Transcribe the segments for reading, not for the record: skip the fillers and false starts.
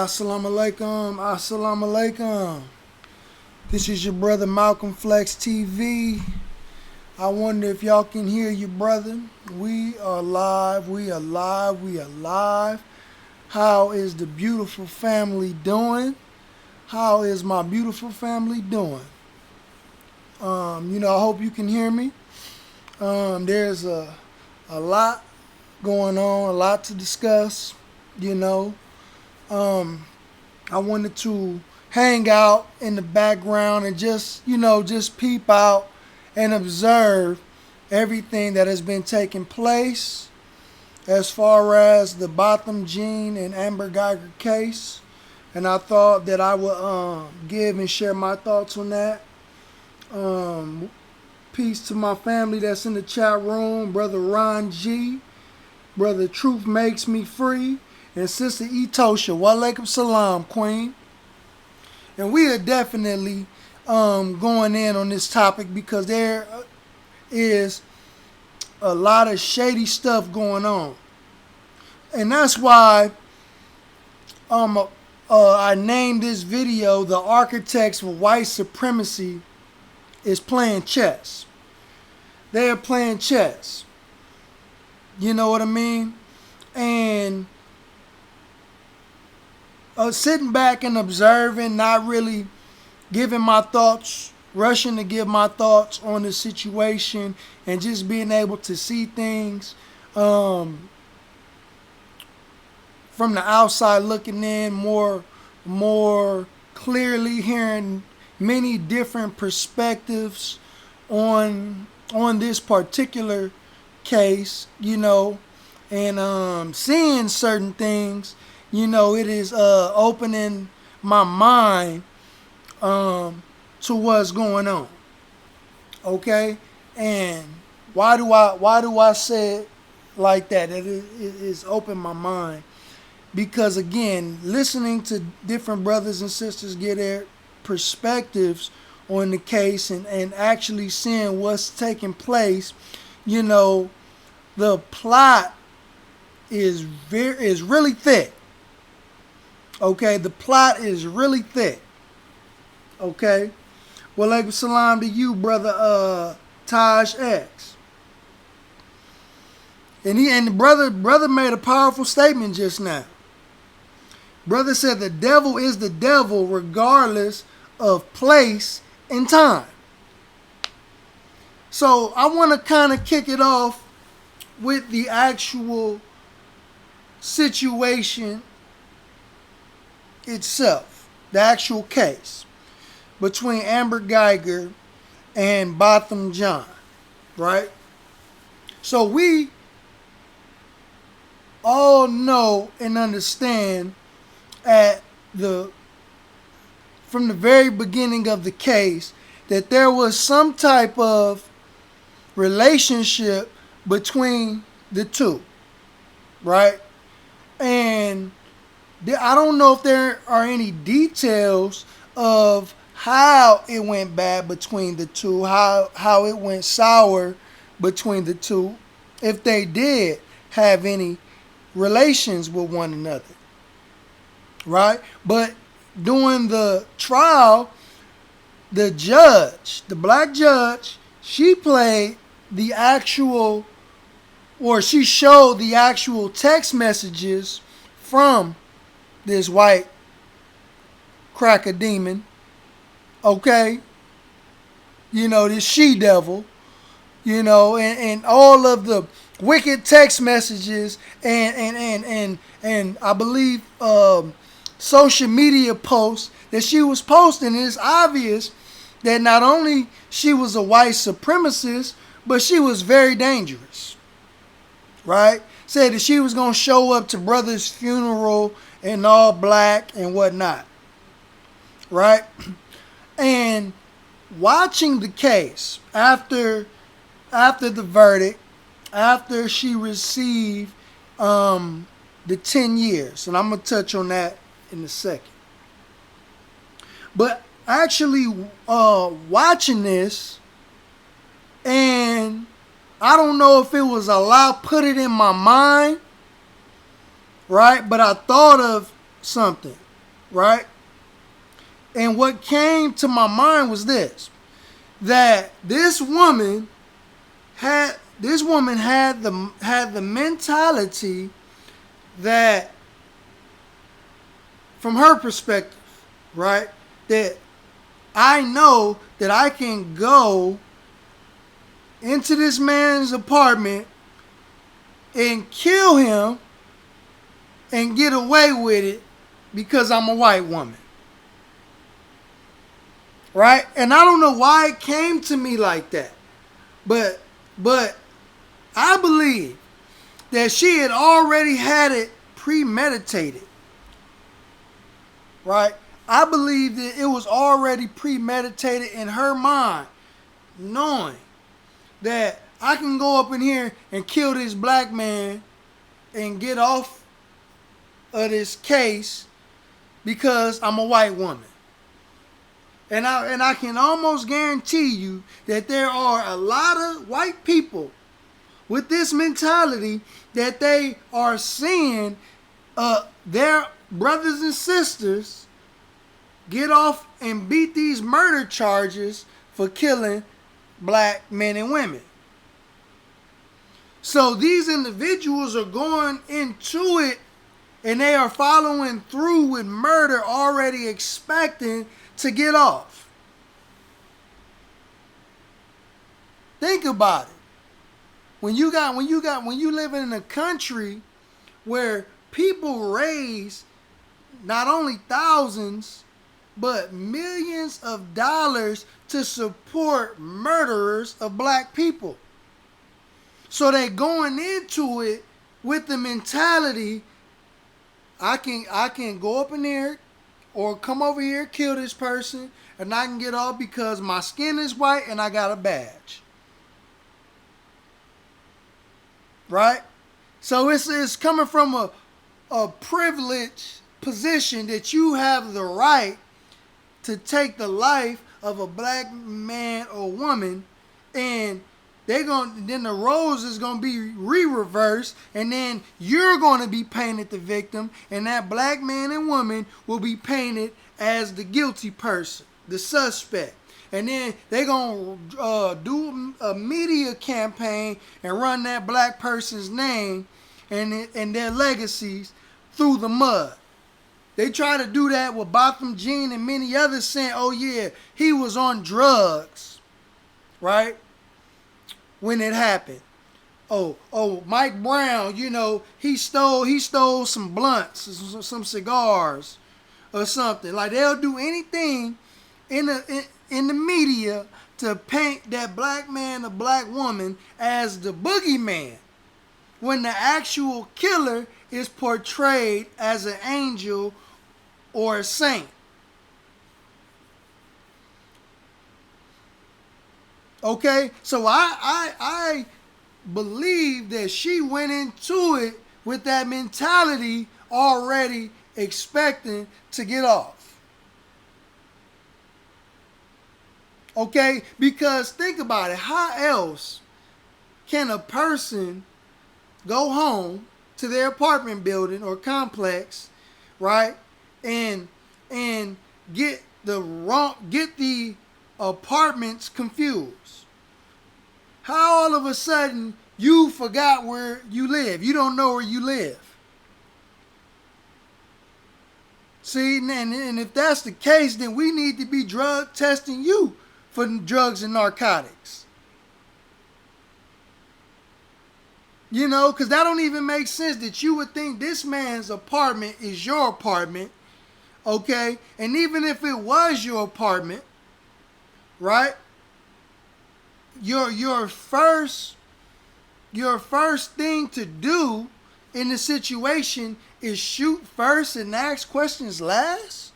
Assalamu alaikum, assalamu alaikum. This is your brother Malcolm Flex TV. I wonder if y'all can hear your brother. We are live, we are live, we are live. How is the beautiful family doing? How is my beautiful family doing? I hope you can hear me. There's a lot going on, a lot to discuss, I wanted to hang out in the background and just peep out and observe everything that has been taking place as far as the Botham Jean and Amber Guyger case. And I thought that I would give and share my thoughts on that. Peace to my family that's in the chat room. Brother Ron G. Brother Truth Makes Me Free. And Sister Etosha. Walaikum salam, Queen. And we are definitely going in on this topic because there is a lot of shady stuff going on. And that's why I named this video The Architects of White Supremacy is Playing Chess. They are playing chess. You know what I mean? And sitting back and observing, not really giving my thoughts, rushing to give my thoughts on the situation, and just being able to see things from the outside looking in more clearly, hearing many different perspectives on this particular case, and seeing certain things. It is opening my mind to what's going on. Okay? And why do I say it like that? It is open my mind. Because again, listening to different brothers and sisters get their perspectives on the case and actually seeing what's taking place, the plot is really thick. Okay, the plot is really thick. Okay, well, alaikum salam to you, brother Taj X. And the brother made a powerful statement just now. Brother said the devil is the devil regardless of place and time. So I want to kind of kick it off with the actual situation itself, the actual case between Amber Guyger and Botham Jean, right? So we all know and understand from the very beginning of the case that there was some type of relationship between the two, right? And I don't know if there are any details of how it went bad between the two, how it went sour between the two, if they did have any relations with one another, right? But during the trial, the judge, the black judge, she played the actual, or she showed the actual text messages from this white cracker demon, okay? This she-devil, and all of the wicked text messages and I believe social media posts that she was posting. And it's obvious that not only she was a white supremacist, but she was very dangerous, right? Said that she was going to show up to brother's funeral in all black and whatnot, right? And watching the case after the verdict, after she received the 10 years, and I'm going to touch on that in a second. But actually watching this, and I don't know if it was Allah put it in my mind, right? But I thought of something. right? And what came to my mind was this: that this woman had the mentality that, from her perspective, right, that I know that I can go into this man's apartment and kill him and get away with it because I'm a white woman. Right? And I don't know why it came to me like that. But I believe that she had already had it premeditated. Right? I believe that it was already premeditated in her mind, knowing that I can go up in here and kill this black man and get off of this case because I'm a white woman. And I can almost guarantee you that there are a lot of white people with this mentality that they are seeing their brothers and sisters get off and beat these murder charges for killing black men and women. So these individuals are going into it and they are following through with murder, already expecting to get off. Think about it. When you live in a country where people raise not only thousands but millions of dollars to support murderers of black people. So they going into it with the mentality, I can go up in there or come over here, kill this person, and I can get off because my skin is white and I got a badge. Right? So it's coming from a privileged position that you have the right to take the life of a black man or woman, and then the roles is gonna be reversed, and then you're gonna be painted the victim, and that black man and woman will be painted as the guilty person, the suspect. And then they're gonna do a media campaign and run that black person's name and their legacies through the mud. They try to do that with Botham Jean and many others, saying, oh yeah, he was on drugs, right? When it happened. Oh, Mike Brown, he stole some blunts, some cigars or something. Like, they'll do anything in the media to paint that black man or black woman as the boogeyman, when the actual killer is portrayed as an angel or a saint. Okay, so I believe that she went into it with that mentality already expecting to get off. Okay, because think about it, how else can a person go home to their apartment building or complex, right, and get the apartments confused? How all of a sudden you forgot where you live? You don't know where you live. See, and if that's the case, then we need to be drug testing you for drugs and narcotics. Because that don't even make sense that you would think this man's apartment is your apartment, okay? And even if it was your apartment, right? Your first thing to do in the situation is shoot first and ask questions last?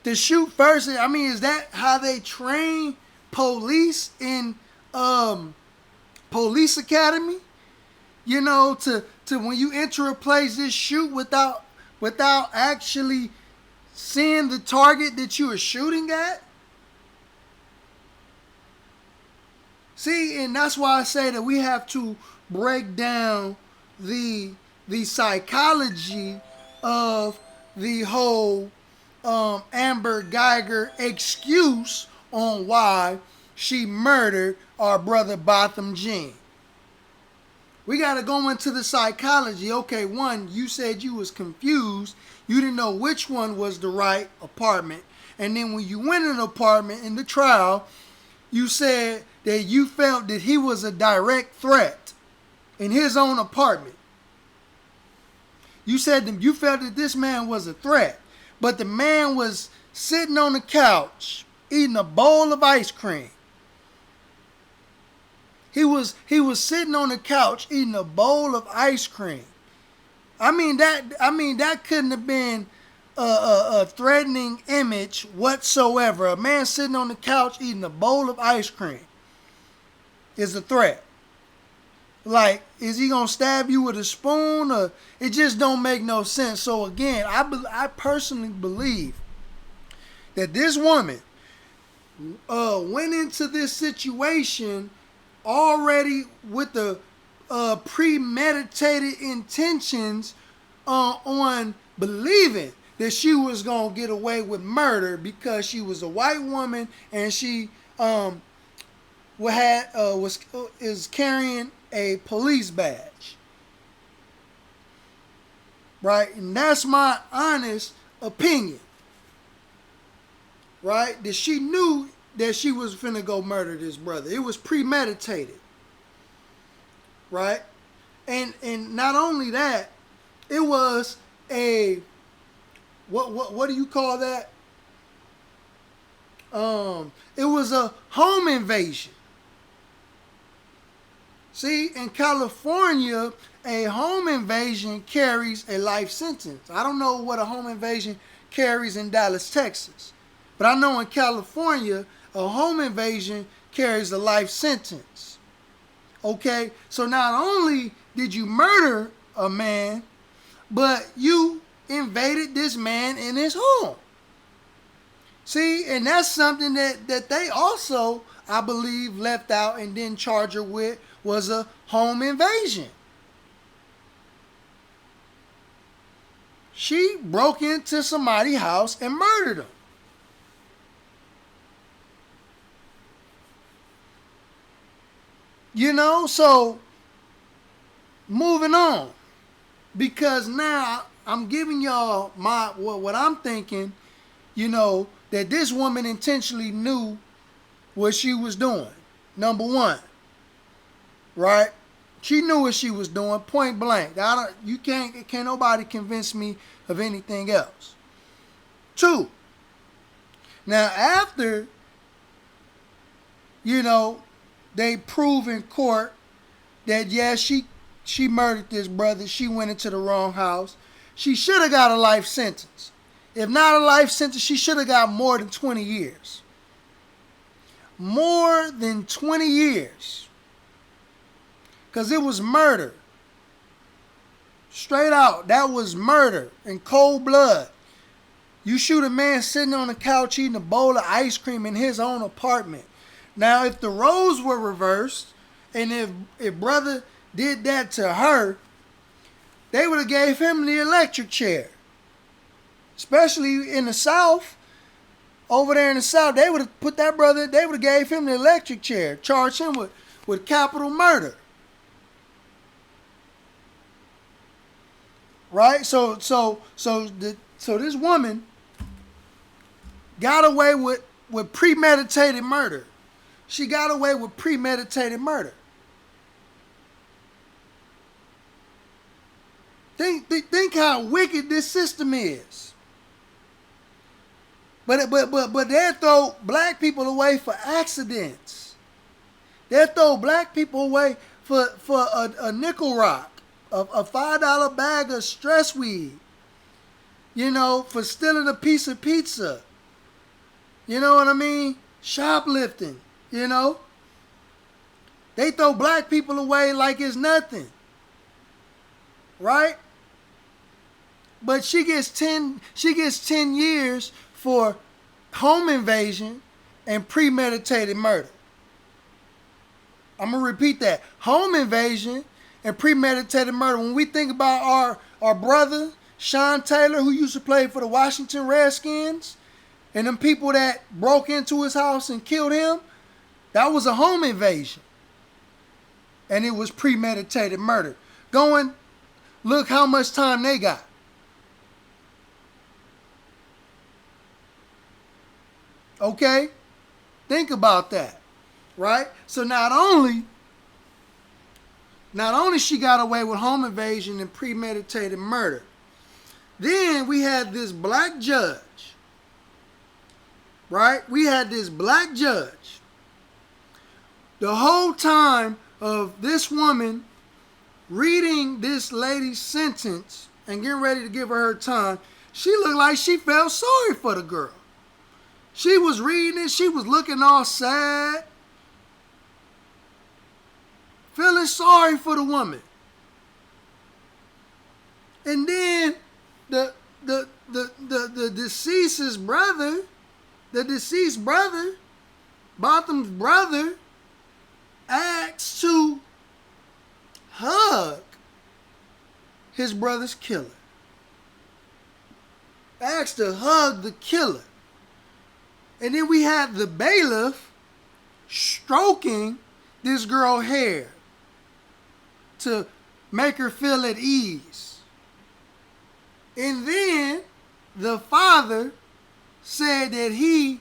To shoot first, I mean, is that how they train police in police academy? To when you enter a place, just shoot without actually seeing the target that you are shooting at? See, and that's why I say that we have to break down the psychology of the whole Amber Guyger excuse on why she murdered our brother Botham Jean. We got to go into the psychology. Okay, one, you said you was confused. You didn't know which one was the right apartment. And then when you went in an apartment in the trial, you said that you felt that he was a direct threat in his own apartment. You said that you felt that this man was a threat. But the man was sitting on the couch eating a bowl of ice cream. He was sitting on the couch eating a bowl of ice cream. I mean that couldn't have been a threatening image whatsoever. A man sitting on the couch eating a bowl of ice cream is a threat. Like, is he gonna stab you with a spoon? Or it just don't make no sense. So again, I personally believe that this woman went into this situation already with the premeditated intentions on believing that she was gonna get away with murder because she was a white woman and she is carrying a police badge, right? And that's my honest opinion, right? That she knew that she was finna go murder this brother. It was premeditated, right? And not only that, it was a what do you call that? It was a home invasion. See, in California, a home invasion carries a life sentence. I don't know what a home invasion carries in Dallas, Texas. But I know in California, a home invasion carries a life sentence. Okay? So not only did you murder a man, but you invaded this man in his home. See, and that's something that they also, I believe, left out and didn't charge her with, was a home invasion. She broke into somebody's house and murdered him. You know, so moving on. Because now I'm giving y'all what I'm thinking, you know, that this woman intentionally knew what she was doing. Number one. Right? She knew what she was doing, point blank. Can't nobody convince me of anything else. Two. Now after, you know, they prove in court that yes, she murdered this brother. She went into the wrong house. She should have got a life sentence. If not a life sentence, she should have got more than 20 years. More than 20 years. Because it was murder. Straight out, that was murder in cold blood. You shoot a man sitting on the couch eating a bowl of ice cream in his own apartment. Now, if the roles were reversed, and if brother did that to her, they would have gave him the electric chair. Especially in the South, over there in the South, they would have put that brother, they would have gave him the electric chair, charged him with capital murder. Right? So this woman got away with premeditated murder. She got away with premeditated murder. Think how wicked this system is. But they'll throw black people away for accidents. They'll throw black people away for a nickel rock, a $5 bag of stress weed, you know, for stealing a piece of pizza. You know what I mean? Shoplifting, you know. They throw black people away like it's nothing. Right? But she gets 10 years for home invasion and premeditated murder. I'm going to repeat that. Home invasion and premeditated murder. When we think about our brother, Sean Taylor, who used to play for the Washington Redskins, and them people that broke into his house and killed him, that was a home invasion. And it was premeditated murder. Go and look how much time they got. Okay? Think about that. Right? So not only she got away with home invasion and premeditated murder, then we had this black judge. Right? We had this black judge. The whole time of this woman reading this lady's sentence and getting ready to give her time, she looked like she felt sorry for the girl. She was reading it. She was looking all sad. Feeling sorry for the woman. And then the deceased brother, Botham's brother, asked to hug his brother's killer. Asked to hug the killer. And then we had the bailiff stroking this girl's hair to make her feel at ease. And then the father said that he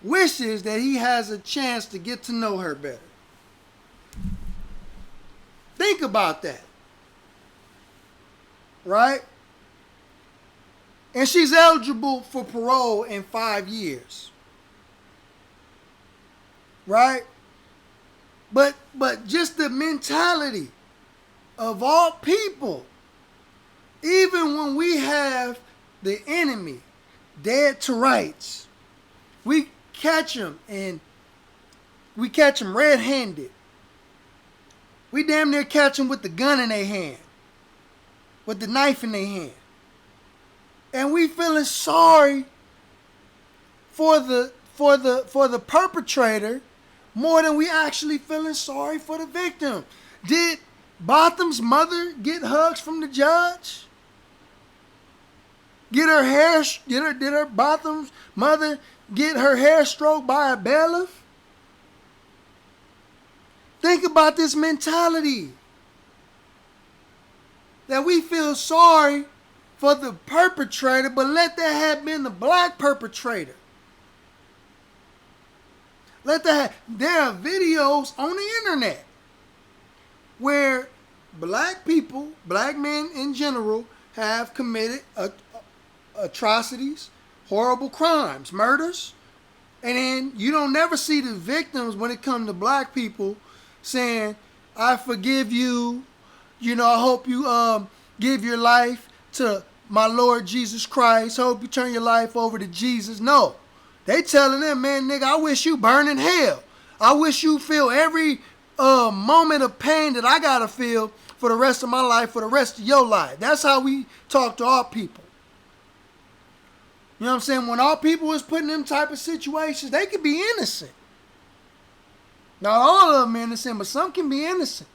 wishes that he has a chance to get to know her better. Think about that. Right? And she's eligible for parole in 5 years. Right? But just the mentality of all people, even when we have the enemy dead to rights, we catch them red-handed. We damn near catch them with the gun in their hand, with the knife in their hand. And we feeling sorry for the perpetrator more than we actually feeling sorry for the victim. Did Botham's mother get hugs from the judge? Did her Botham's mother get her hair stroked by a bailiff? Think about this mentality. That we feel sorry for the perpetrator, but let that have been the black perpetrator. There are videos on the internet where black people, black men in general, have committed atrocities, horrible crimes, murders, and then you don't never see the victims when it comes to black people saying, I forgive you, I hope you give your life to my Lord Jesus Christ, hope you turn your life over to Jesus. No. They telling them, man, nigga, I wish you burn in hell. I wish you feel every moment of pain that I gotta feel for the rest of my life, for the rest of your life. That's how we talk to our people. You know what I'm saying? When our people is put in them type of situations, they could be innocent. Not all of them innocent, but some can be innocent.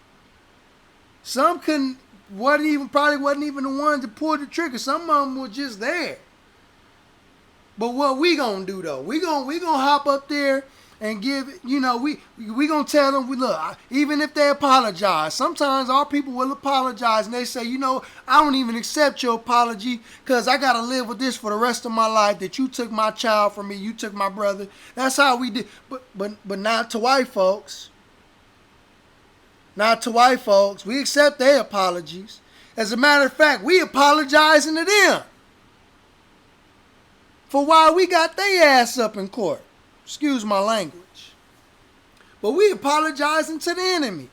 Some probably wasn't even the ones that pulled the trigger. Some of them were just there. But what we gonna do though? We gonna hop up there and give, we gonna tell them, look, even if they apologize, sometimes our people will apologize and they say, I don't even accept your apology because I gotta live with this for the rest of my life, that you took my child from me, you took my brother. That's how we did. But not to white folks. Not to white folks. We accept their apologies. As a matter of fact, we apologizing to them for why we got their ass up in court. Excuse my language. But we apologizing to the enemy.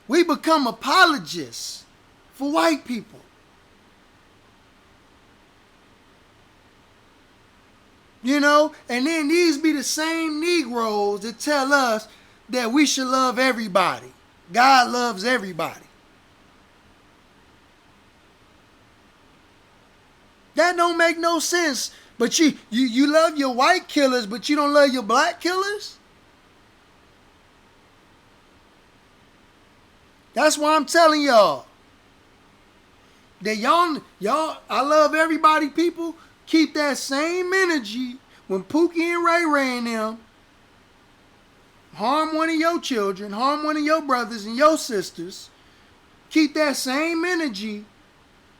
We become apologists for white people. And then these be the same Negroes that tell us that we should love everybody. God loves everybody. That don't make no sense. But you love your white killers, but you don't love your black killers? That's why I'm telling y'all. That y'all, I love everybody, people. Keep that same energy when Pookie and Ray Ray and them harm one of your children, harm one of your brothers and your sisters. Keep that same energy,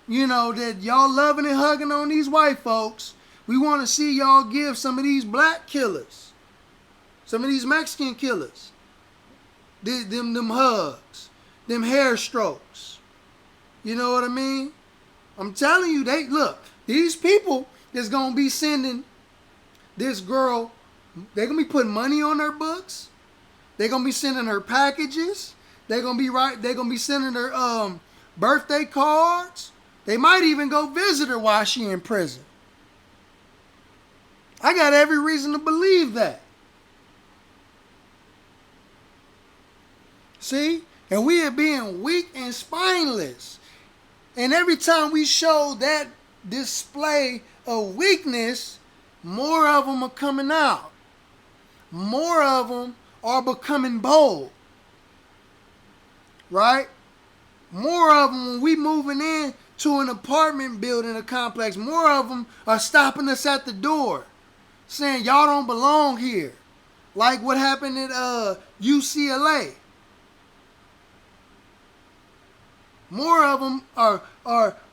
that y'all loving and hugging on these white folks. We want to see y'all give some of these black killers, some of these Mexican killers, them hugs, them hair strokes. You know what I mean? I'm telling you, these people that's going to be sending this girl, they're going to be putting money on her books. They're going to be sending her packages. They're going to be sending her birthday cards. They might even go visit her while she in prison. I got every reason to believe that. See? And we are being weak and spineless. And every time we show that display of weakness, more of them are coming out. More of them are becoming bold. Right? More of them, when we moving in to an apartment building, a complex, more of them are stopping us at the door, saying y'all don't belong here. Like what happened at UCLA. More of them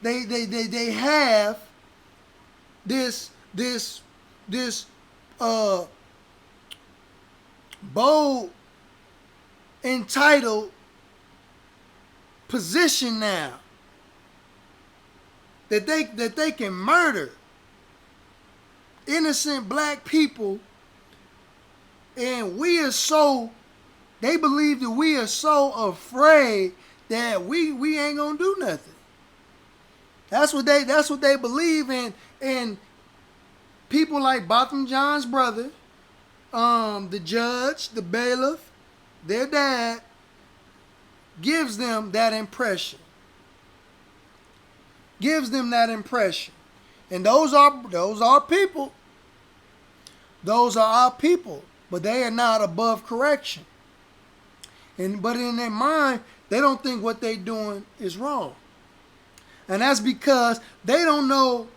they have this bold, entitled position now that they can murder innocent black people, and they believe that we are so afraid that we ain't gonna do nothing. That's what they believe in. And people like Botham John's brother, the judge, the bailiff, their dad, gives them that impression. Gives them that impression. And those are people. Those are our people. But they are not above correction. But in their mind, they don't think what they're doing is wrong. And that's because they don't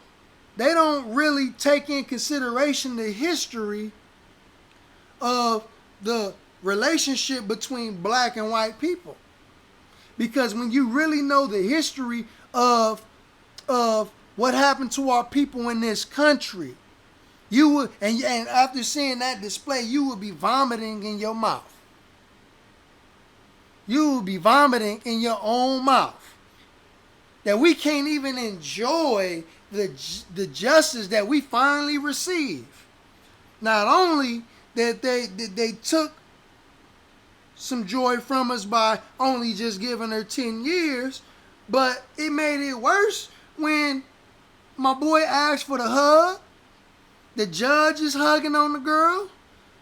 really take in consideration the history of the relationship between black and white people. Because when you really know the history of what happened to our people in this country, you would, and after seeing that display, you would be vomiting in your mouth. You will be vomiting in your own mouth. That we can't even enjoy the justice that we finally receive. Not only that they took some joy from us by only just giving her 10 years, but it made it worse when my boy asked for the hug. The judge is hugging on the girl.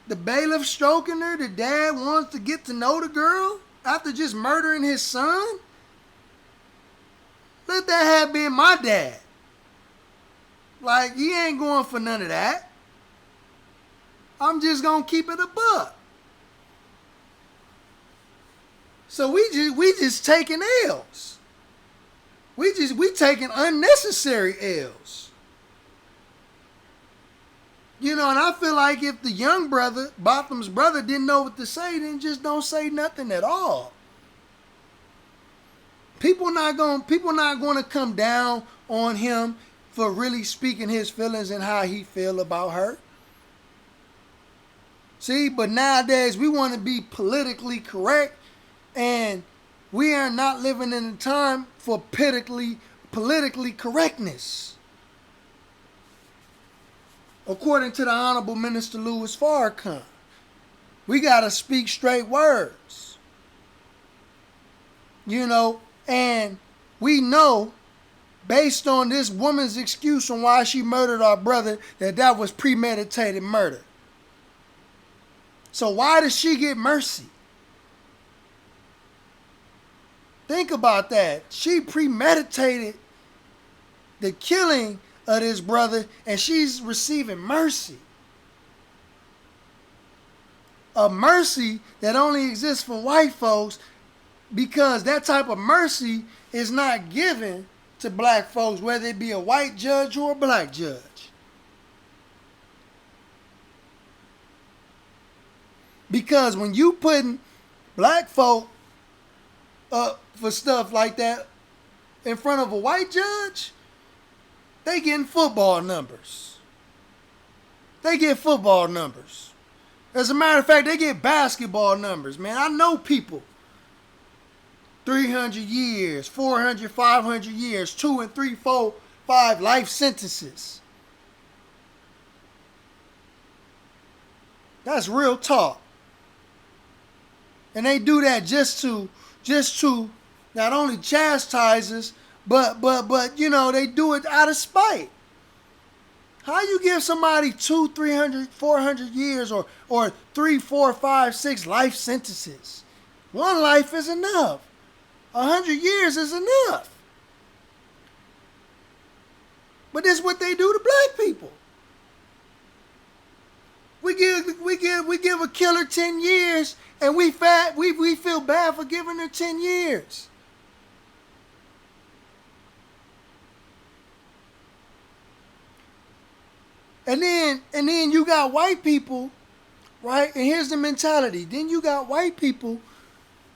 The bailiff stroking her. The dad wants to get to know the girl after just murdering his son. Let that have been my dad. Like, he ain't going for none of that. I'm just going to keep it a buck. So we just taking L's. We taking unnecessary L's. And I feel like if the young brother, Botham's brother, didn't know what to say, then just don't say nothing at all. People not going to come down on him for really speaking his feelings and how he feel about her. See, but nowadays we want to be politically correct, and we are not living in a time for politically correctness. According to the Honorable Minister Louis Farrakhan, we got to speak straight words. And we know, based on this woman's excuse on why she murdered our brother, that was premeditated murder. So why does she get mercy? Think about that. She premeditated the killing of this brother, and she's receiving mercy. A mercy that only exists for white folks, because that type of mercy is not given to black folks, whether it be a white judge or a black judge. Because when you putting black folk up for stuff like that in front of a white judge, they getting football numbers. They get football numbers. As a matter of fact, they get basketball numbers, man. I know people 300 years, 400, 500 years, 2 and 3, 4, 5 life sentences. That's real talk. And they do that just to not only chastise us, but you know, they do it out of spite. How you give somebody 200, 300, 400 years or 3, 4, 5, 6 life sentences? One life is enough. 100 years is enough. But this is what they do to black people. We give a killer 10 years and we feel bad for giving her 10 years. And then you got white people, right? And here's the mentality. Then you got white people,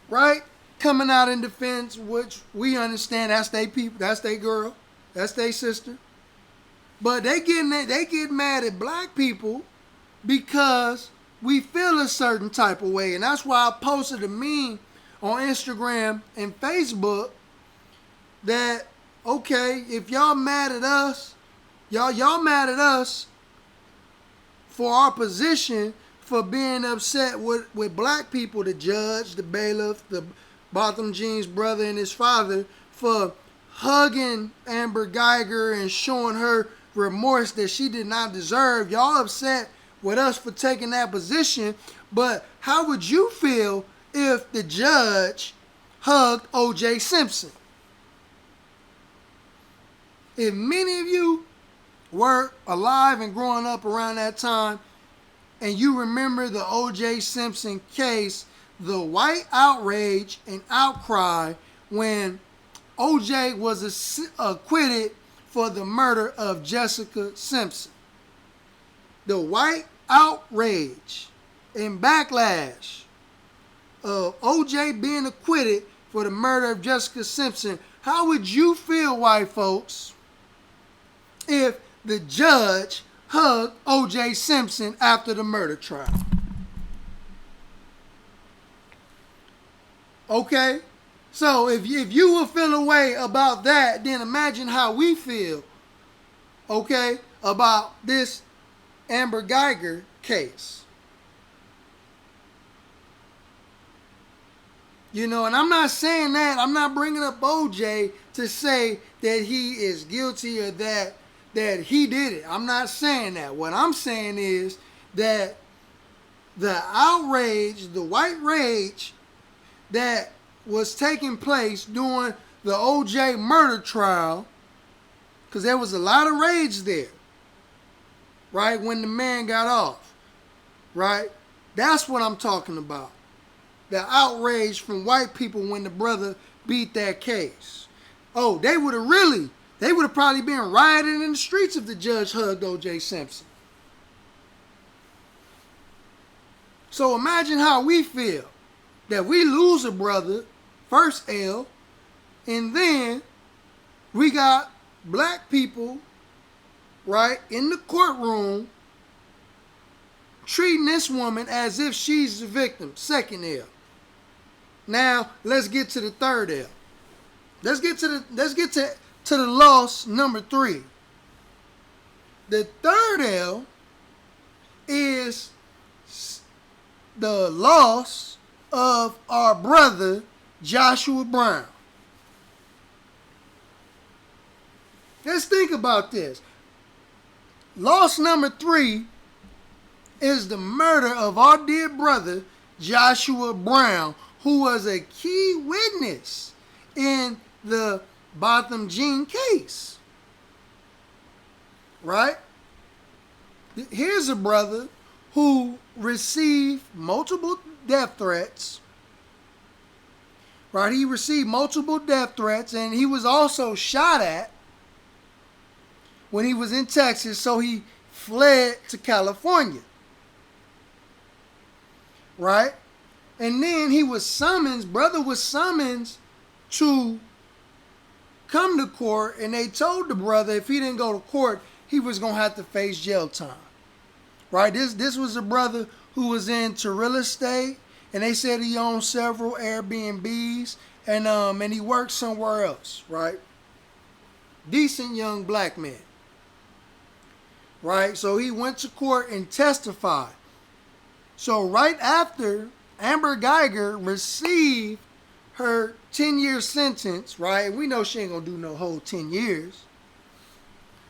right, coming out in defense, which we understand that's their people, that's their girl, that's their sister. But they get mad at black people because we feel a certain type of way. And that's why I posted a meme on Instagram and Facebook that, okay, if y'all mad at us, y'all mad at us for our position, for being upset with black people, the judge, the bailiff, the Botham Jean's brother and his father, for hugging Amber Guyger and showing her remorse that she did not deserve. Y'all upset with us for taking that position, but how would you feel if the judge hugged O.J. Simpson? If many of you were alive and growing up around that time, and you remember the O.J. Simpson case, the white outrage and outcry when O.J. was acquitted for the murder of Jessica Simpson. The white outrage and backlash of O.J. being acquitted for the murder of Jessica Simpson. How would you feel, white folks, if the judge hugged O.J. Simpson after the murder trial? Okay? So if you will feel a way about that, then imagine how we feel, okay, about this Amber Guyger case. You know, and I'm not saying that, I'm not bringing up O.J. to say that he is guilty or that he did it. I'm not saying that. What I'm saying is that the outrage, the white rage that was taking place during the O.J. murder trial, because there was a lot of rage there, right, when the man got off, right? That's what I'm talking about. The outrage from white people when the brother beat that case. Oh, they would have probably been rioting in the streets if the judge hugged O.J. Simpson. So imagine how we feel that we lose a brother, first L, and then we got black people, right, in the courtroom treating this woman as if she's the victim, second L. Now, let's get to the third L. Let's get to the loss number 3. The third L is the loss of our brother Joshua Brown. Let's think about this. Loss number 3 is the murder of our dear brother Joshua Brown, who was a key witness in the Botham Jean case. Right? Here's a brother who received multiple death threats, Right? He received multiple death threats, and he was also shot at when he was in Texas, so he fled to California. Right? And then he was summoned, brother was summoned to come to court, and they told the brother if he didn't go to court, he was going to have to face jail time. Right? This was a brother who was into real estate, and they said he owned several Airbnbs, and he worked somewhere else, right? Decent young black man. Right? So he went to court and testified. So right after Amber Guyger received her 10-year sentence, right? We know she ain't gonna do no whole 10 years.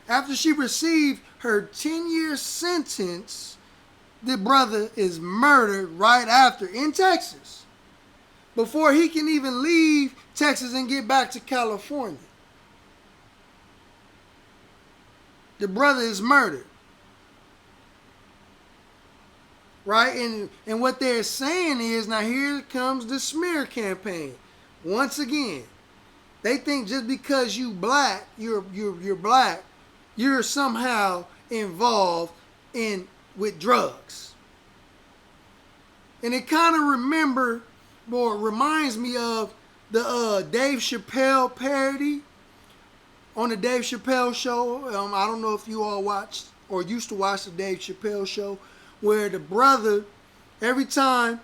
After she received her 10-year sentence, the brother is murdered right after in Texas, before he can even leave Texas and get back to California. The brother is murdered. Right? And what they're saying is, now here comes the smear campaign. Once again, they think just because you're black, you're somehow involved with drugs. And it kind of reminds me of the Dave Chappelle parody on the Dave Chappelle show. I don't know if you all watched or used to watch the Dave Chappelle show, where the brother, every time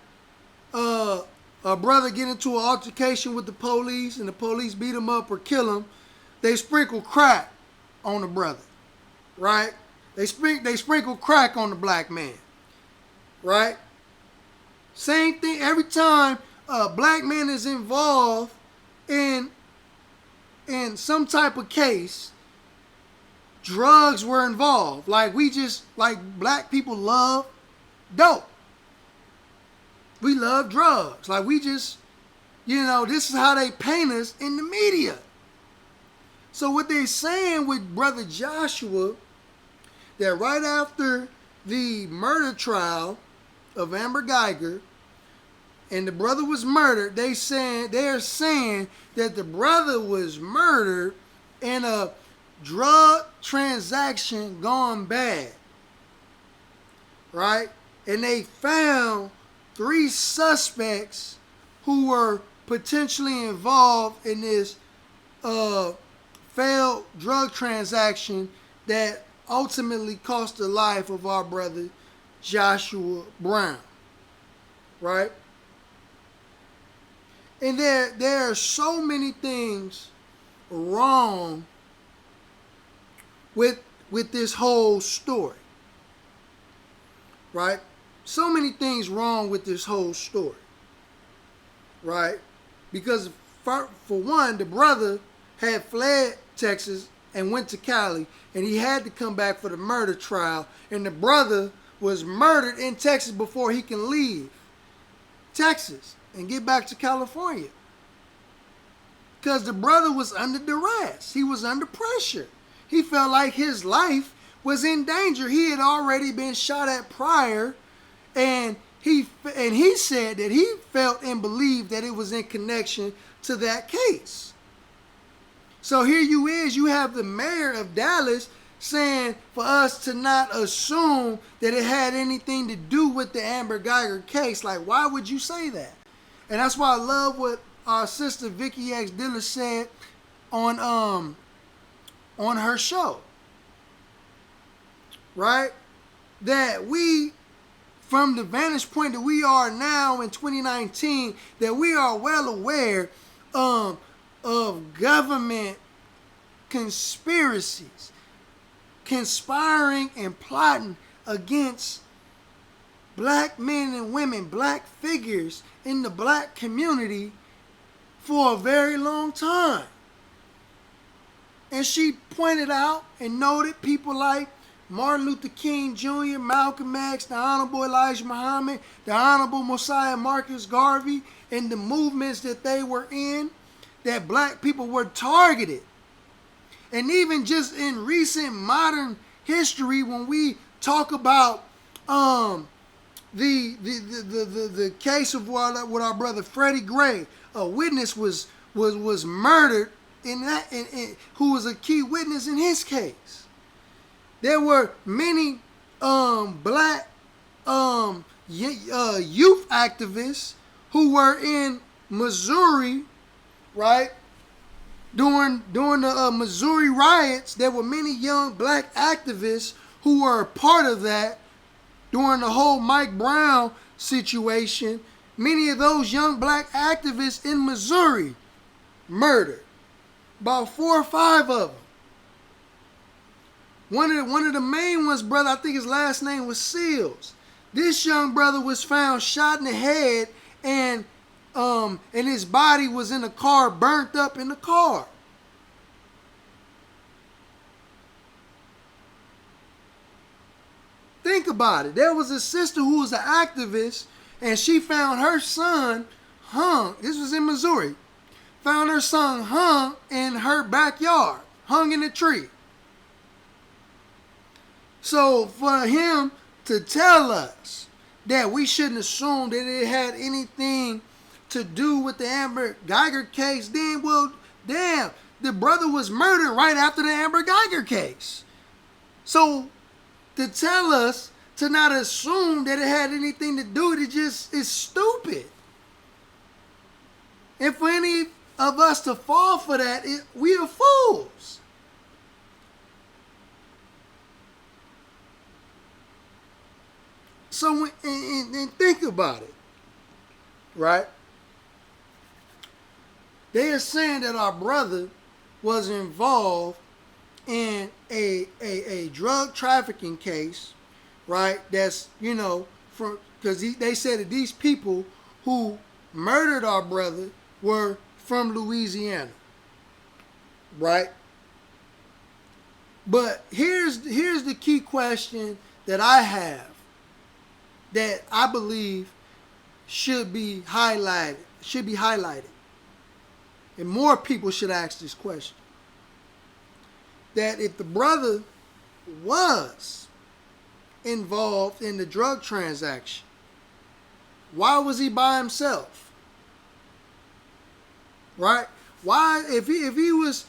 a brother get into an altercation with the police and the police beat him up or kill him, they sprinkle crack on the brother, right? They sprinkle crack on the black man, right? Same thing every time a black man is involved in some type of case. Drugs were involved. Like black people love dope. We love drugs. Like this is how they paint us in the media. So what they're saying with Brother Joshua, that right after the murder trial of Amber Guyger, and the brother was murdered, they're saying that the brother was murdered in a drug transaction gone bad, right? And they found 3 suspects who were potentially involved in this failed drug transaction that ultimately cost the life of our brother Joshua Brown, right? And there are so many things wrong with this whole story, right? So many things wrong with this whole story, right? Because for one, the brother had fled Texas and went to Cali, and he had to come back for the murder trial, and the brother was murdered in Texas before he can leave Texas and get back to California. Because the brother was under duress. He was under pressure. He felt like his life was in danger. He had already been shot at prior, and he said that he felt and believed that it was in connection to that case. So here you have the mayor of Dallas saying for us to not assume that it had anything to do with the Amber Guyger case. Like, why would you say that? And that's why I love what our sister Vicky X Diller said on her show, right? That we, from the vantage point that we are now in 2019, that we are well aware of government conspiracies, conspiring and plotting against black men and women, black figures in the black community for a very long time. And she pointed out and noted people like Martin Luther King Jr., Malcolm X, the Honorable Elijah Muhammad, the Honorable Mosiah Marcus Garvey, and the movements that they were in, that black people were targeted. And even just in recent modern history, when we talk about the case of with our brother Freddie Gray, a witness was murdered who was a key witness in his case. There were many black youth activists who were in Missouri, right? During the Missouri riots, there were many young black activists who were a part of that during the whole Mike Brown situation. Many of those young black activists in Missouri murdered. About 4 or 5 of them. One of the main ones, brother, I think his last name was Seals. This young brother was found shot in the head, and his body was in a car, burnt up in the car. Think about it. There was a sister who was an activist, and she found her son hung. This was in Missouri. Found her son hung in her backyard, hung in a tree. So for him to tell us that we shouldn't assume that it had anything to do with the Amber Guyger case, then, well, damn, the brother was murdered right after the Amber Guyger case. So to tell us to not assume that it had anything to do with it just is stupid. And for any of us to fall for that, we are fools. So and think about it, right? They are saying that our brother was involved in a drug trafficking case, right? That's, because they said that these people who murdered our brother were from Louisiana, right? But here's the key question that I have, that I believe should be highlighted. And more people should ask this question. That if the brother was involved in the drug transaction, why was he by himself? Right? Why, if he was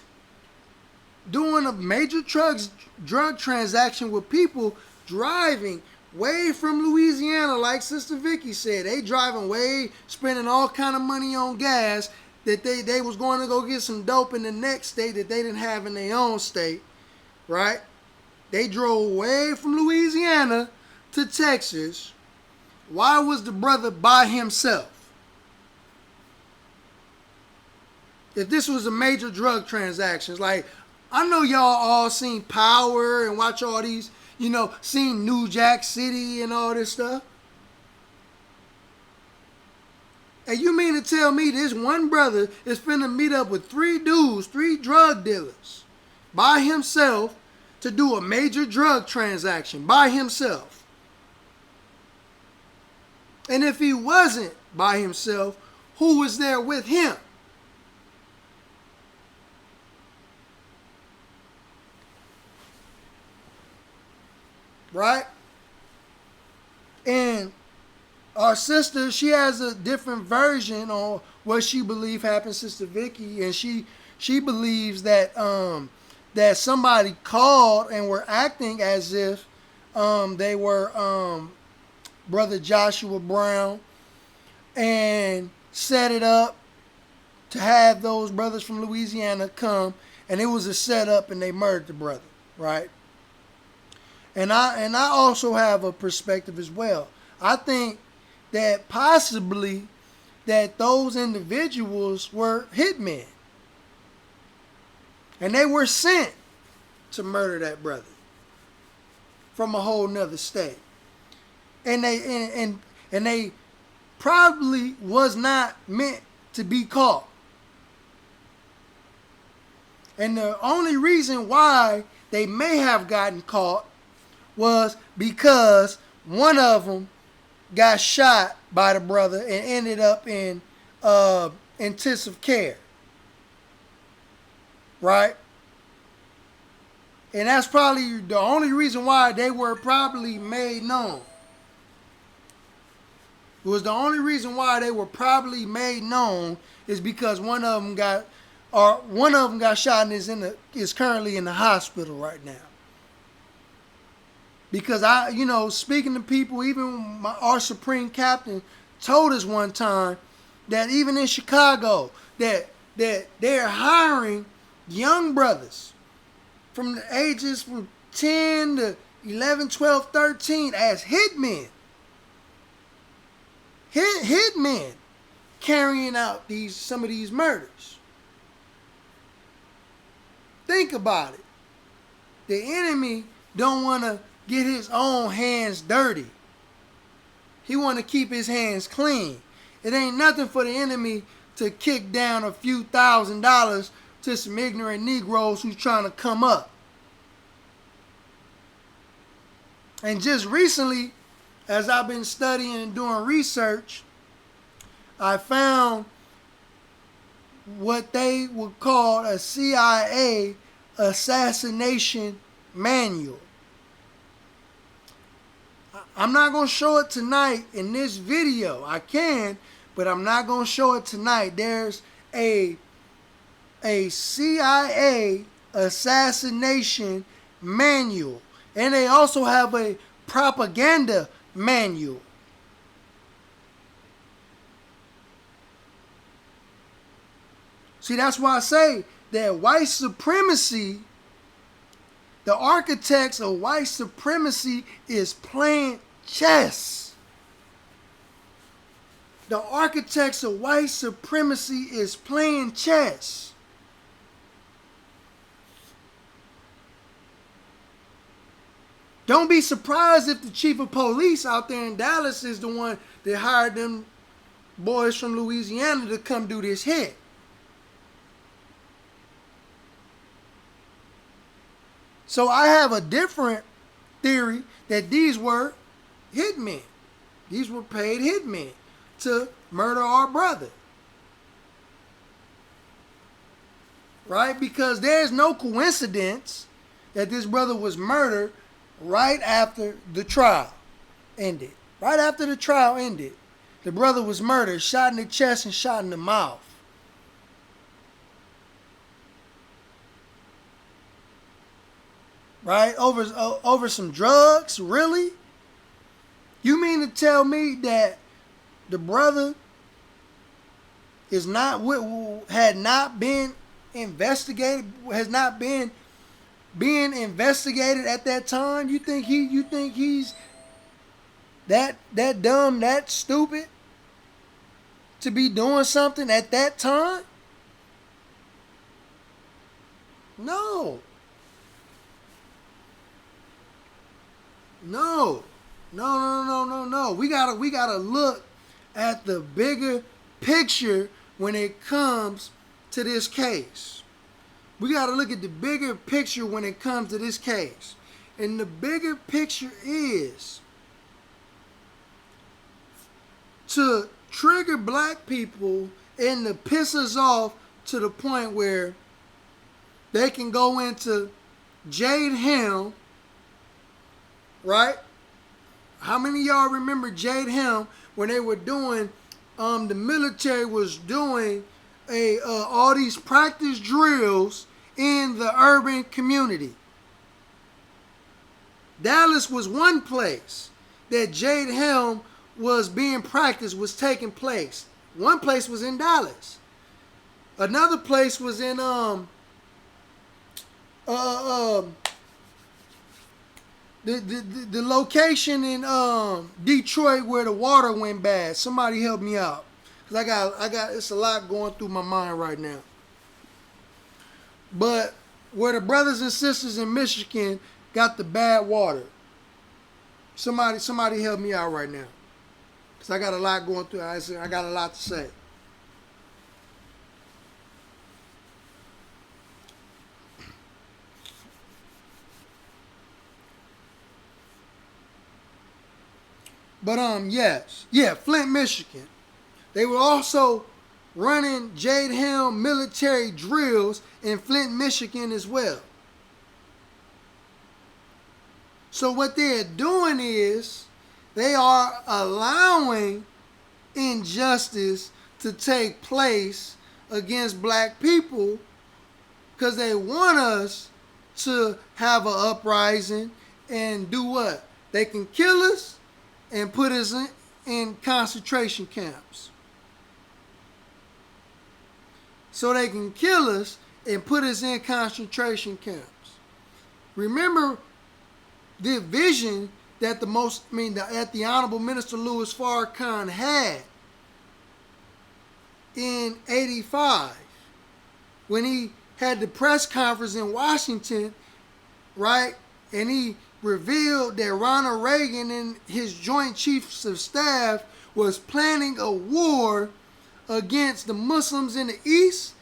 doing a major drug transaction with people driving way from Louisiana, like Sister Vicky said, they driving way, spending all kind of money on gas, that they was going to go get some dope in the next state that they didn't have in their own state, right? They drove way from Louisiana to Texas. Why was the brother by himself? If this was a major drug transaction, like, I know y'all all seen Power and watch all these, seen New Jack City and all this stuff. And you mean to tell me this one brother is finna meet up with 3 dudes, 3 drug dealers, by himself to do a major drug transaction by himself? And if he wasn't by himself, who was there with him? Right? And our sister, she has a different version on what she believes happened, Sister Vicky, and she believes that that somebody called and were acting as if they were Brother Joshua Brown, and set it up to have those brothers from Louisiana come, and it was a setup, and they murdered the brother, right? And I also have a perspective as well. I think that possibly that those individuals were hitmen. And they were sent to murder that brother from a whole nother state. And they probably was not meant to be caught. And the only reason why they may have gotten caught was because one of them got shot by the brother and ended up in intensive care. Right? And that's probably the only reason why they were probably made known. It was the only reason why they were probably made known is because one of them got shot and is currently in the hospital right now. Because speaking to people, even our Supreme Captain told us one time that even in Chicago, that they're hiring young brothers from the ages from 10 to 11, 12, 13 as hitmen. Hitmen carrying out some of these murders. Think about it. The enemy don't want to get his own hands dirty. He want to keep his hands clean. It ain't nothing for the enemy to kick down a few $1,000s to some ignorant Negroes who's trying to come up. And just recently, as I've been studying and doing research, I found what they would call a CIA assassination manual. I'm not going to show it tonight in this video. I can, but I'm not going to show it tonight. There's a CIA assassination manual. And they also have a propaganda manual. See, that's why I say that white supremacy, the architects of white supremacy is playing chess. The architects of white supremacy is playing chess. Don't be surprised if the chief of police out there in Dallas is the one that hired them boys from Louisiana to come do this hit. So I have a different theory that these were hitmen. These were paid hitmen to murder our brother. Right? Because there's no coincidence that this brother was murdered right after the trial ended. Right after the trial ended, the brother was murdered, shot in the chest and shot in the mouth. Right? Over some drugs? Really? You mean to tell me that the brother had not been investigated, has not been being investigated at that time? You think he's that dumb, that stupid to be doing something at that time? No. No. We gotta look at the bigger picture when it comes to this case. We gotta look at the bigger picture when it comes to this case. And the bigger picture is to trigger black people and to piss us off to the point where they can go into Jade Helm. Right? How many of y'all remember Jade Helm when they were doing, the military was doing all these practice drills in the urban community? Dallas was one place that Jade Helm was being practiced, was taking place. One place was in Dallas. Another place was in the location in Detroit where the water went bad. Somebody help me out, cause I got it's a lot going through my mind right now. But where the brothers and sisters in Michigan got the bad water. Somebody help me out right now, cause I got a lot going through. I got a lot to say. But Flint, Michigan. They were also running Jade Helm military drills in Flint, Michigan as well. So what they're doing is they are allowing injustice to take place against black people because they want us to have an uprising and do what? They can kill us and put us in concentration camps. So they can kill us and put us in concentration camps. Remember the vision that the Honorable Minister Louis Farrakhan had in '85 when he had the press conference in Washington, right? And he revealed that Ronald Reagan and his Joint Chiefs of Staff was planning a war against the Muslims in the East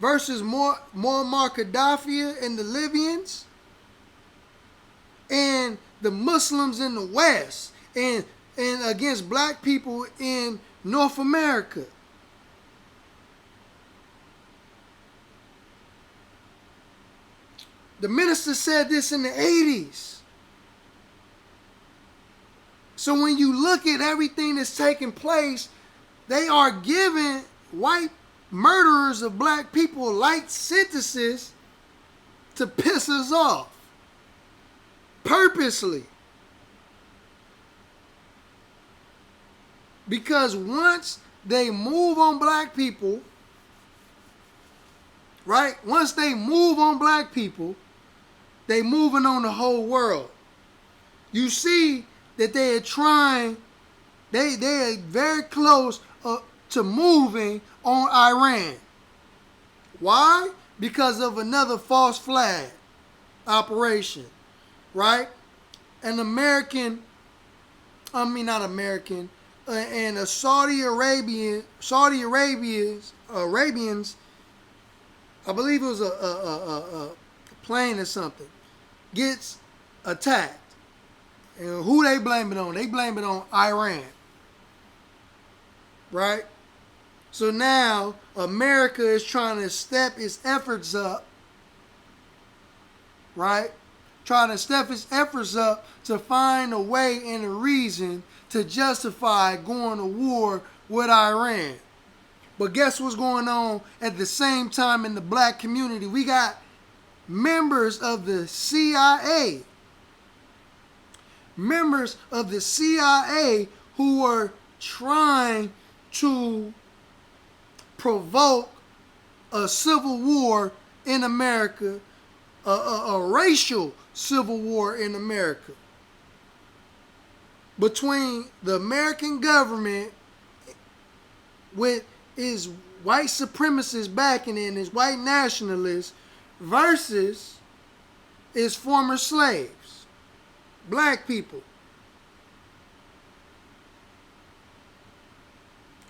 versus Muammar Gaddafi and the Libyans, and the Muslims in the West, and against black people in North America. The minister said this in the 80s. So when you look at everything that's taking place, they are giving white murderers of black people light sentences to piss us off. Purposely. Because once they move on black people, right? Once they move on black people, they moving on the whole world. You see that they are trying, they are very close to moving on Iran. Why? Because of another false flag operation, right? And a Saudi Arabians, I believe it was a plane or something, gets attacked. And who they blame it on? They blame it on Iran. Right? So now America is trying to step its efforts up. Right? Trying to step its efforts up to find a way and a reason to justify going to war with Iran. But guess what's going on at the same time in the black community? We got members of the CIA. Members of the CIA who are trying to provoke a civil war in America, a racial civil war in America between the American government with its white supremacists backing it and its white nationalists versus its former slaves, black people.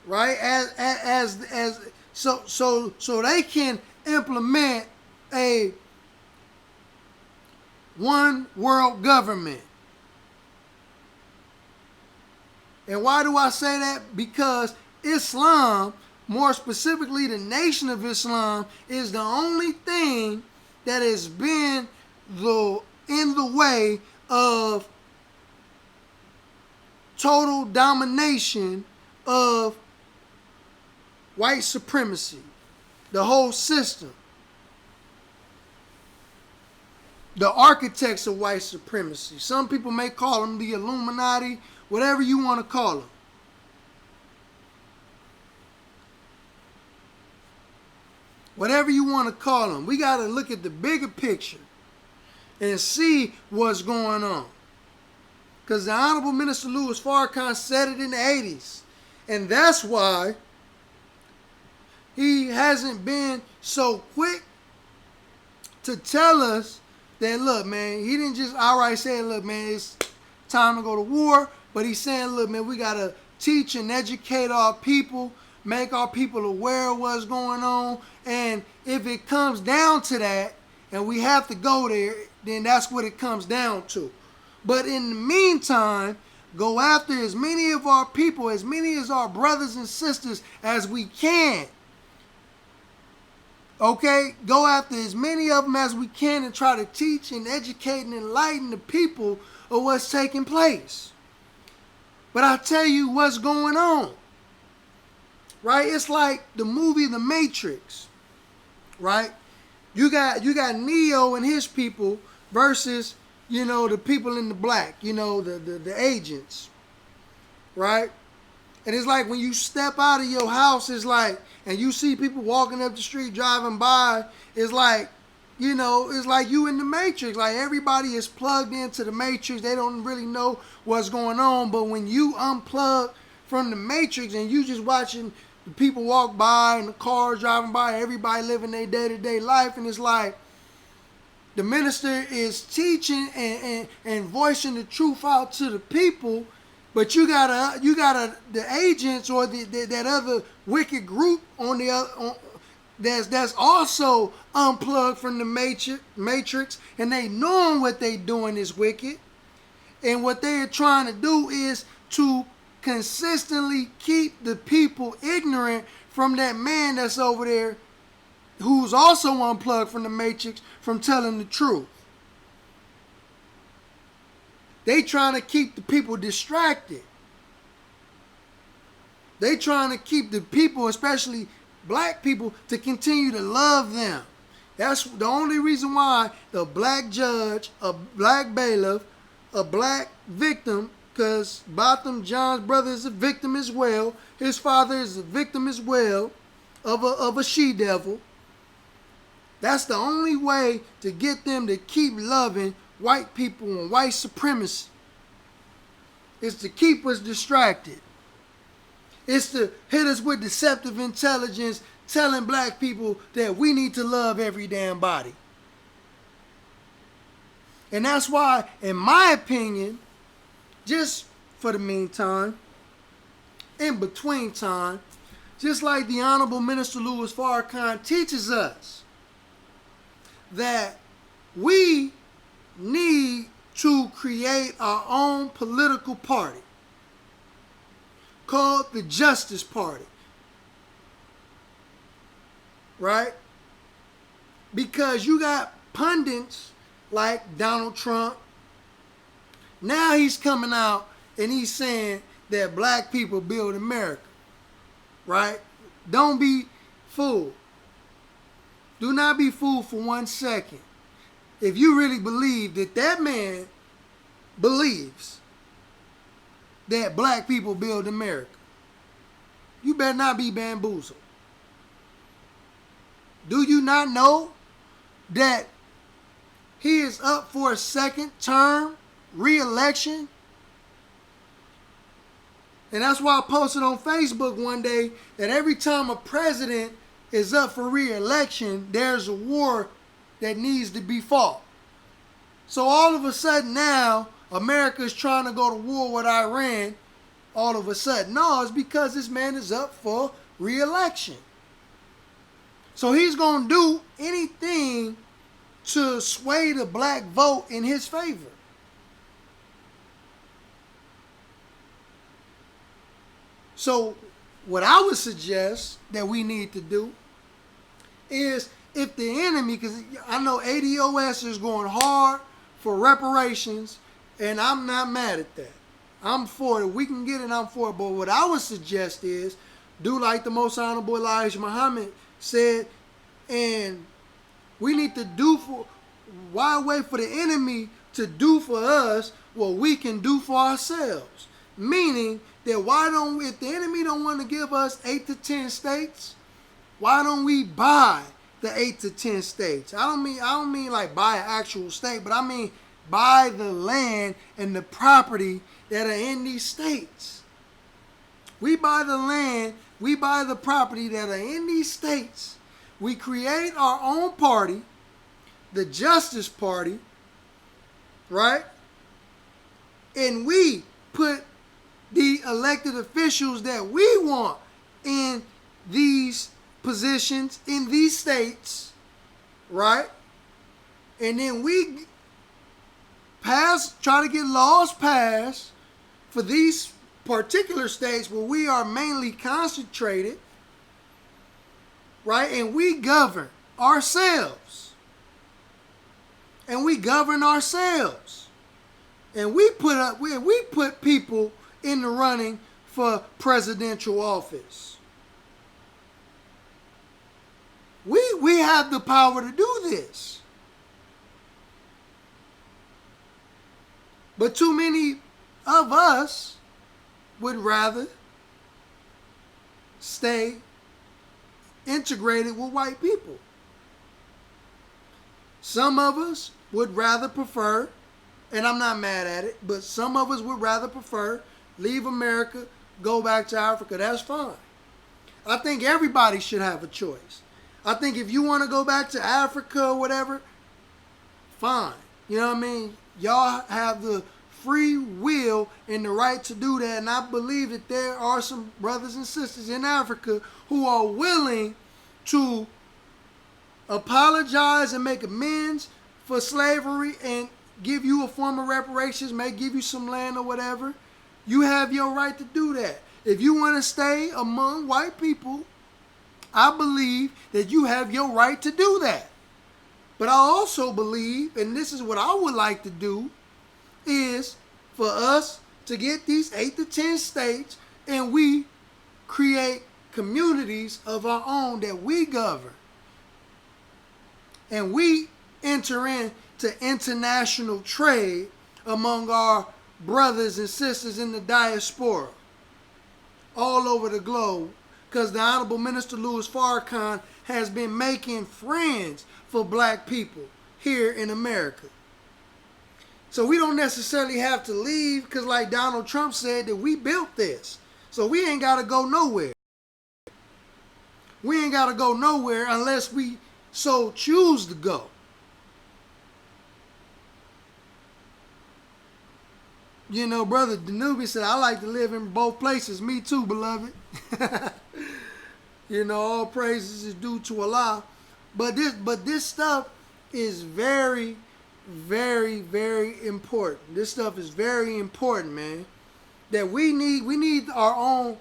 Right? So they can implement a one world government. And why do I say that? Because Islam, more specifically the Nation of Islam, is the only thing that has been in the way of total domination of white supremacy, the whole system. The architects of white supremacy. Some people may call them the Illuminati, whatever you want to call them. Whatever you want to call them. We got to look at the bigger picture and see what's going on. Because the Honorable Minister Louis Farrakhan said it in the 80s. And that's why he hasn't been so quick to tell us that, look, man, he didn't just outright say, look, man, it's time to go to war. But he's saying, look, man, we got to teach and educate our people, make our people aware of what's going on. And if it comes down to that, and we have to go there, then that's what it comes down to. But in the meantime, go after as many of our people, as many as our brothers and sisters as we can. Okay? Go after as many of them as we can and try to teach and educate and enlighten the people of what's taking place. But I tell you what's going on. right? It's like the movie The Matrix, right? You got Neo and his people versus, the people in the black, the agents, right? And it's like when you step out of your house, it's like, and you see people walking up the street, driving by, it's like, it's like you in the Matrix. Like everybody is plugged into the Matrix. They don't really know what's going on. But when you unplug from the Matrix and you just watching the people walk by and the cars driving by, everybody living their day-to-day life, and it's like the minister is teaching and voicing the truth out to the people. But you got the agents or that other wicked group on the other, that's also unplugged from the matrix, and they knowing what they doing is wicked, and what they are trying to do is to consistently keep the people ignorant from that man that's over there who's also unplugged from the matrix from telling the truth. They trying to keep the people distracted. They trying to keep the people, especially black people, to continue to love them. That's the only reason why the black judge, a black bailiff, a black victim, because Botham, John's brother, is a victim as well. His father is a victim as well of a she-devil. That's the only way to get them to keep loving white people and white supremacy. Is to keep us distracted. It's to hit us with deceptive intelligence, telling black people that we need to love every damn body. And that's why, in my opinion, just for the meantime, in between time, just like the Honorable Minister Louis Farrakhan teaches us, that we need to create our own political party called the Justice Party. Right? Because you got pundits like Donald Trump. Now he's coming out and he's saying that black people build America. Right? Don't be fooled. Do not be fooled for 1 second. If you really believe that man believes that black people build America, you better not be bamboozled. Do you not know that he is up for a second term re-election? And that's why I posted on Facebook one day that every time a president is up for re-election, there's a war that needs to be fought. So all of a sudden now, America is trying to go to war with Iran. All of a sudden. No, it's because this man is up for re-election. So he's going to do anything to sway the black vote in his favor. So what I would suggest that we need to do is, if the enemy, because I know ADOS is going hard for reparations, and I'm not mad at that. I'm for it. We can get it, I'm for it. But what I would suggest is, do like the Most Honorable Elijah Muhammad said, and we need to do for, why wait for the enemy to do for us what we can do for ourselves? Meaning that why don't we, if the enemy don't want to give us 8 to 10 states, why don't we buy the 8 to 10 states? I don't mean like buy an actual state, but I mean buy the land and the property that are in these states. We buy the land, we buy the property that are in these states. We create our own party, the Justice Party, right? And we put the elected officials that we want in these positions in these states, right? And then we try to get laws passed for these particular states where we are mainly concentrated, right? And we govern ourselves. And we govern ourselves. And we put people in the running for presidential office. We have the power to do this. But too many of us would rather stay integrated with white people. Some of us would rather prefer, and I'm not mad at it, but some of us would rather prefer leave America, go back to Africa. That's fine. I think everybody should have a choice. I think if you want to go back to Africa or whatever, fine. You know what I mean? Y'all have the free will and the right to do that. And I believe that there are some brothers and sisters in Africa who are willing to apologize and make amends for slavery and give you a form of reparations, may give you some land or whatever. You have your right to do that. If you want to stay among white people, I believe that you have your right to do that. But I also believe, and this is what I would like to do, is for us to get these 8 to 10 states and we create communities of our own that we govern. And we enter into international trade among our brothers and sisters in the diaspora all over the globe, because the Honorable Minister Louis Farrakhan has been making friends for black people here in America. So we don't necessarily have to leave, because like Donald Trump said, that we built this. So we ain't got to go nowhere. We ain't got to go nowhere unless we so choose to go. You know, Brother Danubi said, I like to live in both places. Me too, beloved. You know, all praises is due to Allah. But this stuff is very, very, very important. This stuff is very important, man. That we need our own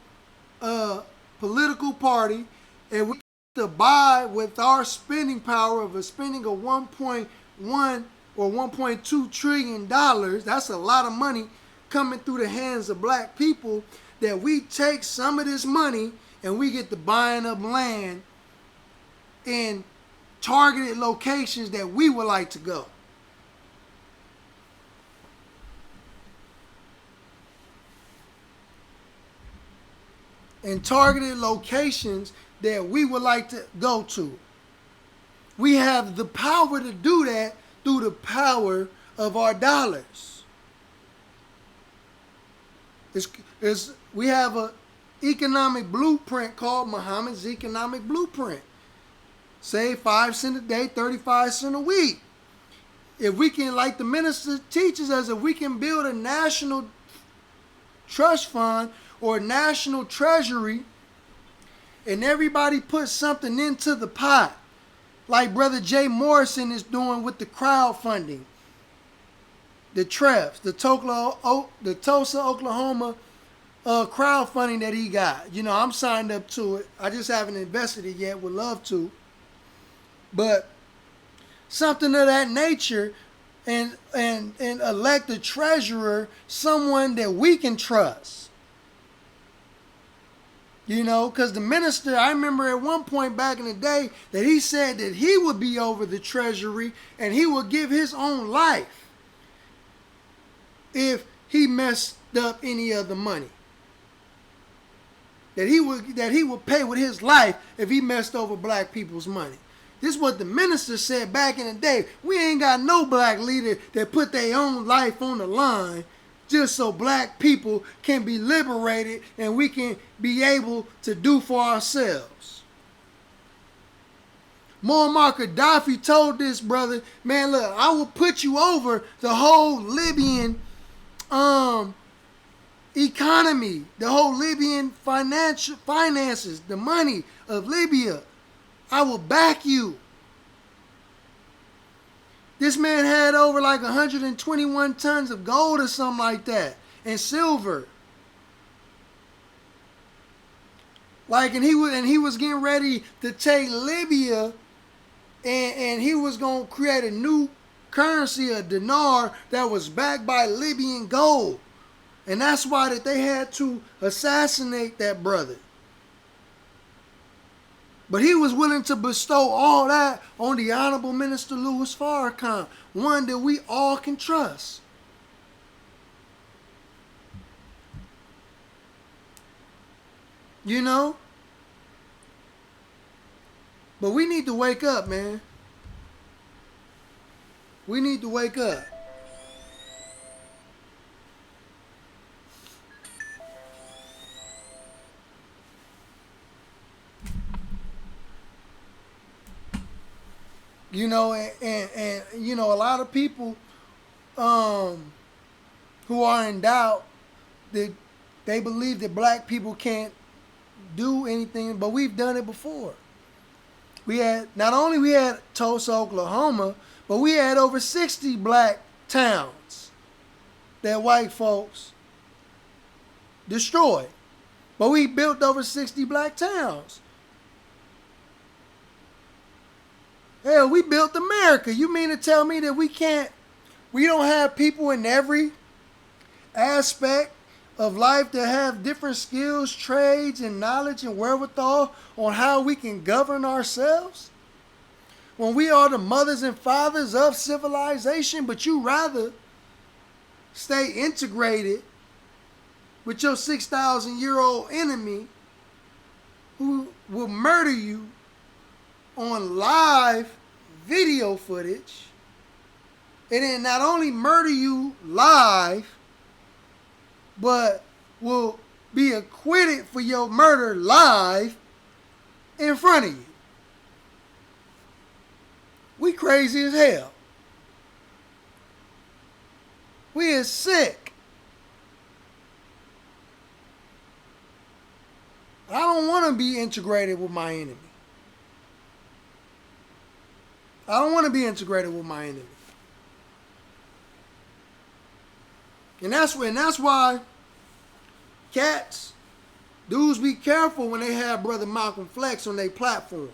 political party, and we need to buy with our spending power of spending a 1.1 or $1.2 trillion. That's a lot of money coming through the hands of black people, that we take some of this money and we get to buying up land in targeted locations that we would like to go. In targeted locations that we would like to go to. We have the power to do that through the power of our dollars. We have an economic blueprint called Muhammad's Economic Blueprint. Save 5 cents a day, 35 cents a week. If we can, like the minister teaches us, if we can build a national trust fund or national treasury, and everybody puts something into the pot, like Brother Jay Morrison is doing with the crowdfunding, the TREFs, the Tulsa, Oklahoma crowdfunding that he got. You know, I'm signed up to it. I just haven't invested it yet. Would love to. But something of that nature, and elect a treasurer, someone that we can trust. You know, because the minister, I remember at one point back in the day that he said that he would be over the treasury and he would give his own life if he messed up any of the money. That he would pay with his life if he messed over black people's money. This is what the minister said back in the day. We ain't got no black leader that put their own life on the line just so black people can be liberated and we can be able to do for ourselves. Muammar Gaddafi told this brother, man, look, I will put you over the whole Libyan economy, the whole Libyan finances, the money of Libya. I will back you. This man had over like 121 tons of gold or something like that, and silver. Like, and he was getting ready to take Libya, and he was gonna create a new currency, a dinar that was backed by Libyan gold, and that's why that they had to assassinate that brother. But he was willing to bestow all that on the Honorable Minister Louis Farrakhan, one that we all can trust. You know? But we need to wake up, man. We need to wake up. You know, and you know, a lot of people who are in doubt, that they believe that black people can't do anything, but we've done it before. We had, not only we had Tulsa, Oklahoma, but we had over 60 black towns that white folks destroyed. But we built over 60 black towns. Hell, we built America. You mean to tell me that we don't have people in every aspect of life that have different skills, trades, and knowledge and wherewithal on how we can govern ourselves? When we are the mothers and fathers of civilization, but you rather stay integrated with your 6,000-year-old enemy who will murder you on live video footage, and then not only murder you live, but will be acquitted for your murder live in front of you. We crazy as hell. We is sick. I don't want to be integrated with my enemy. I don't want to be integrated with my enemy. And that's why cats, dudes, be careful when they have Brother Malcolm Flex on their platforms.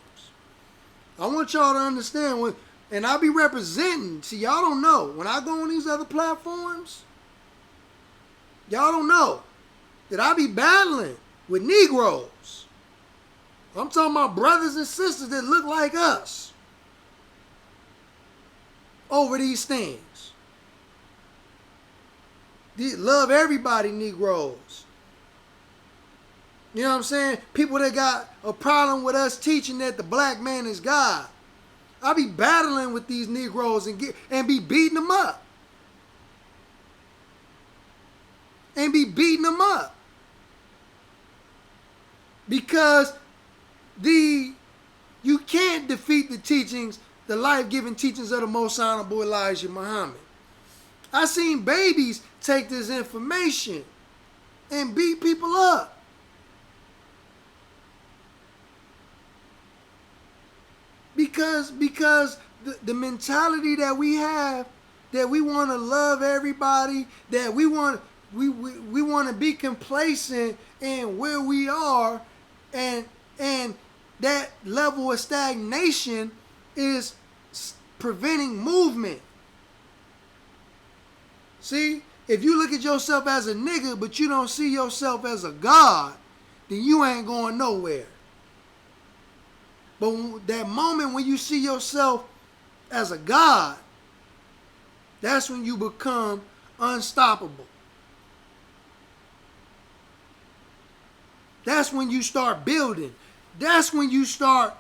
I want y'all to understand, and I be representing, see, y'all don't know, when I go on these other platforms, y'all don't know that I be battling with Negroes. I'm talking about brothers and sisters that look like us over these things. Love everybody, Negroes. You know what I'm saying? People that got a problem with us teaching that the black man is God. I be battling with these Negroes and be beating them up. And be beating them up. Because you can't defeat the teachings, the life-giving teachings of the Most Honorable Elijah Muhammad. I seen babies take this information and beat people up. Because the mentality that we have, that we want to love everybody, that we want to be complacent in where we are, and that level of stagnation is preventing movement. See, if you look at yourself as a nigga, but you don't see yourself as a god, then you ain't going nowhere. But that moment when you see yourself as a god, that's when you become unstoppable. That's when you start building. That's when you start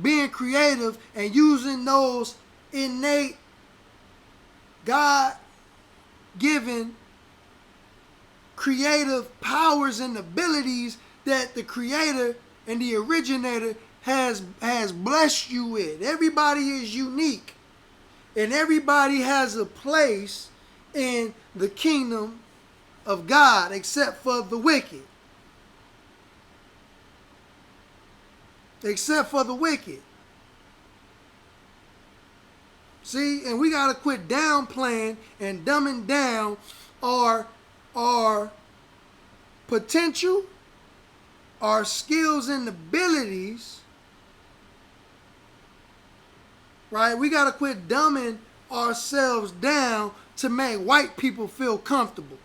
being creative and using those innate God-given creative powers and abilities that the creator and the originator has blessed you with. Everybody is unique, and everybody has a place in the kingdom of God except for the wicked. Except for the wicked. See, and we got to quit downplaying and dumbing down our potential, our skills and abilities. Right? We got to quit dumbing ourselves down to make white people feel comfortable.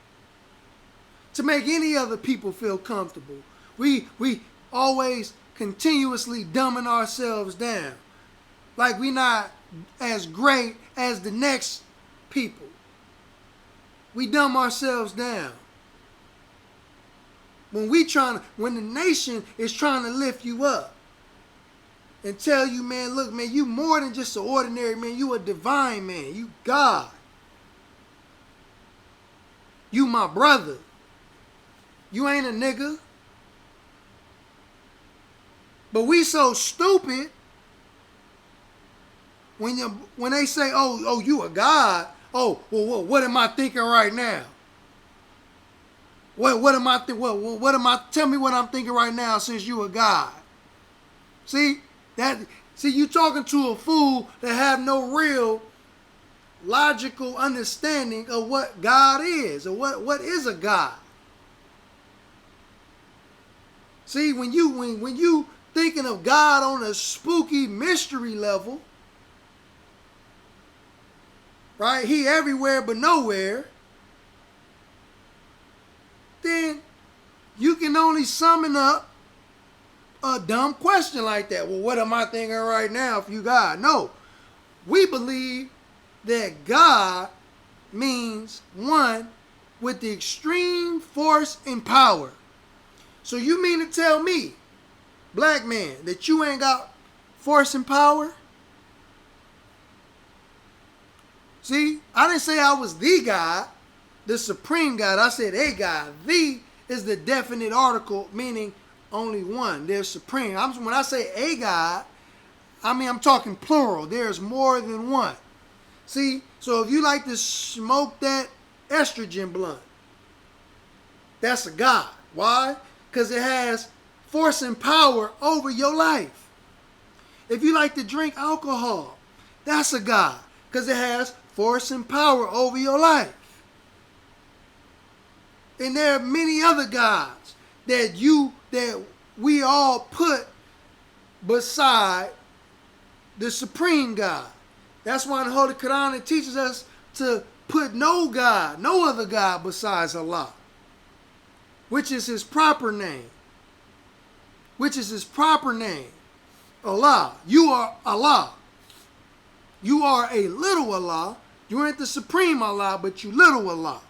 To make any other people feel comfortable. We always continuously dumbing ourselves down. Like we not as great as the next people. We dumb ourselves down. When the nation is trying to lift you up and tell you, man, look, man, you more than just an ordinary man. You a divine man. You God. You my brother. You ain't a nigga. But we so stupid when they say, oh, you a God. Oh, well, what am I thinking right now? What am I tell me what I'm thinking right now since you a God. See, you talking to a fool that have no real logical understanding of what God is or what is a God. See, when you thinking of God on a spooky mystery level, right? He everywhere but nowhere. Then you can only summon up a dumb question like that. Well, what am I thinking right now if you God? No. We believe that God means one with the extreme force and power. So you mean to tell me, black man, that you ain't got force and power? See, I didn't say I was the God, the supreme God. I said a God. The is the definite article, meaning only one. There's supreme. When I say a God, I mean I'm talking plural. There's more than one. See, so if you like to smoke that estrogen blunt, that's a God. Why? Because it has force and power over your life. If you like to drink alcohol, that's a God. Because it has force and power over your life. And there are many other gods that we all put beside the supreme God. That's why in the Holy Quran it teaches us to put no other God besides Allah, which is his proper name. Allah. You are Allah. You are a little Allah. You ain't the supreme Allah, but you little Allah.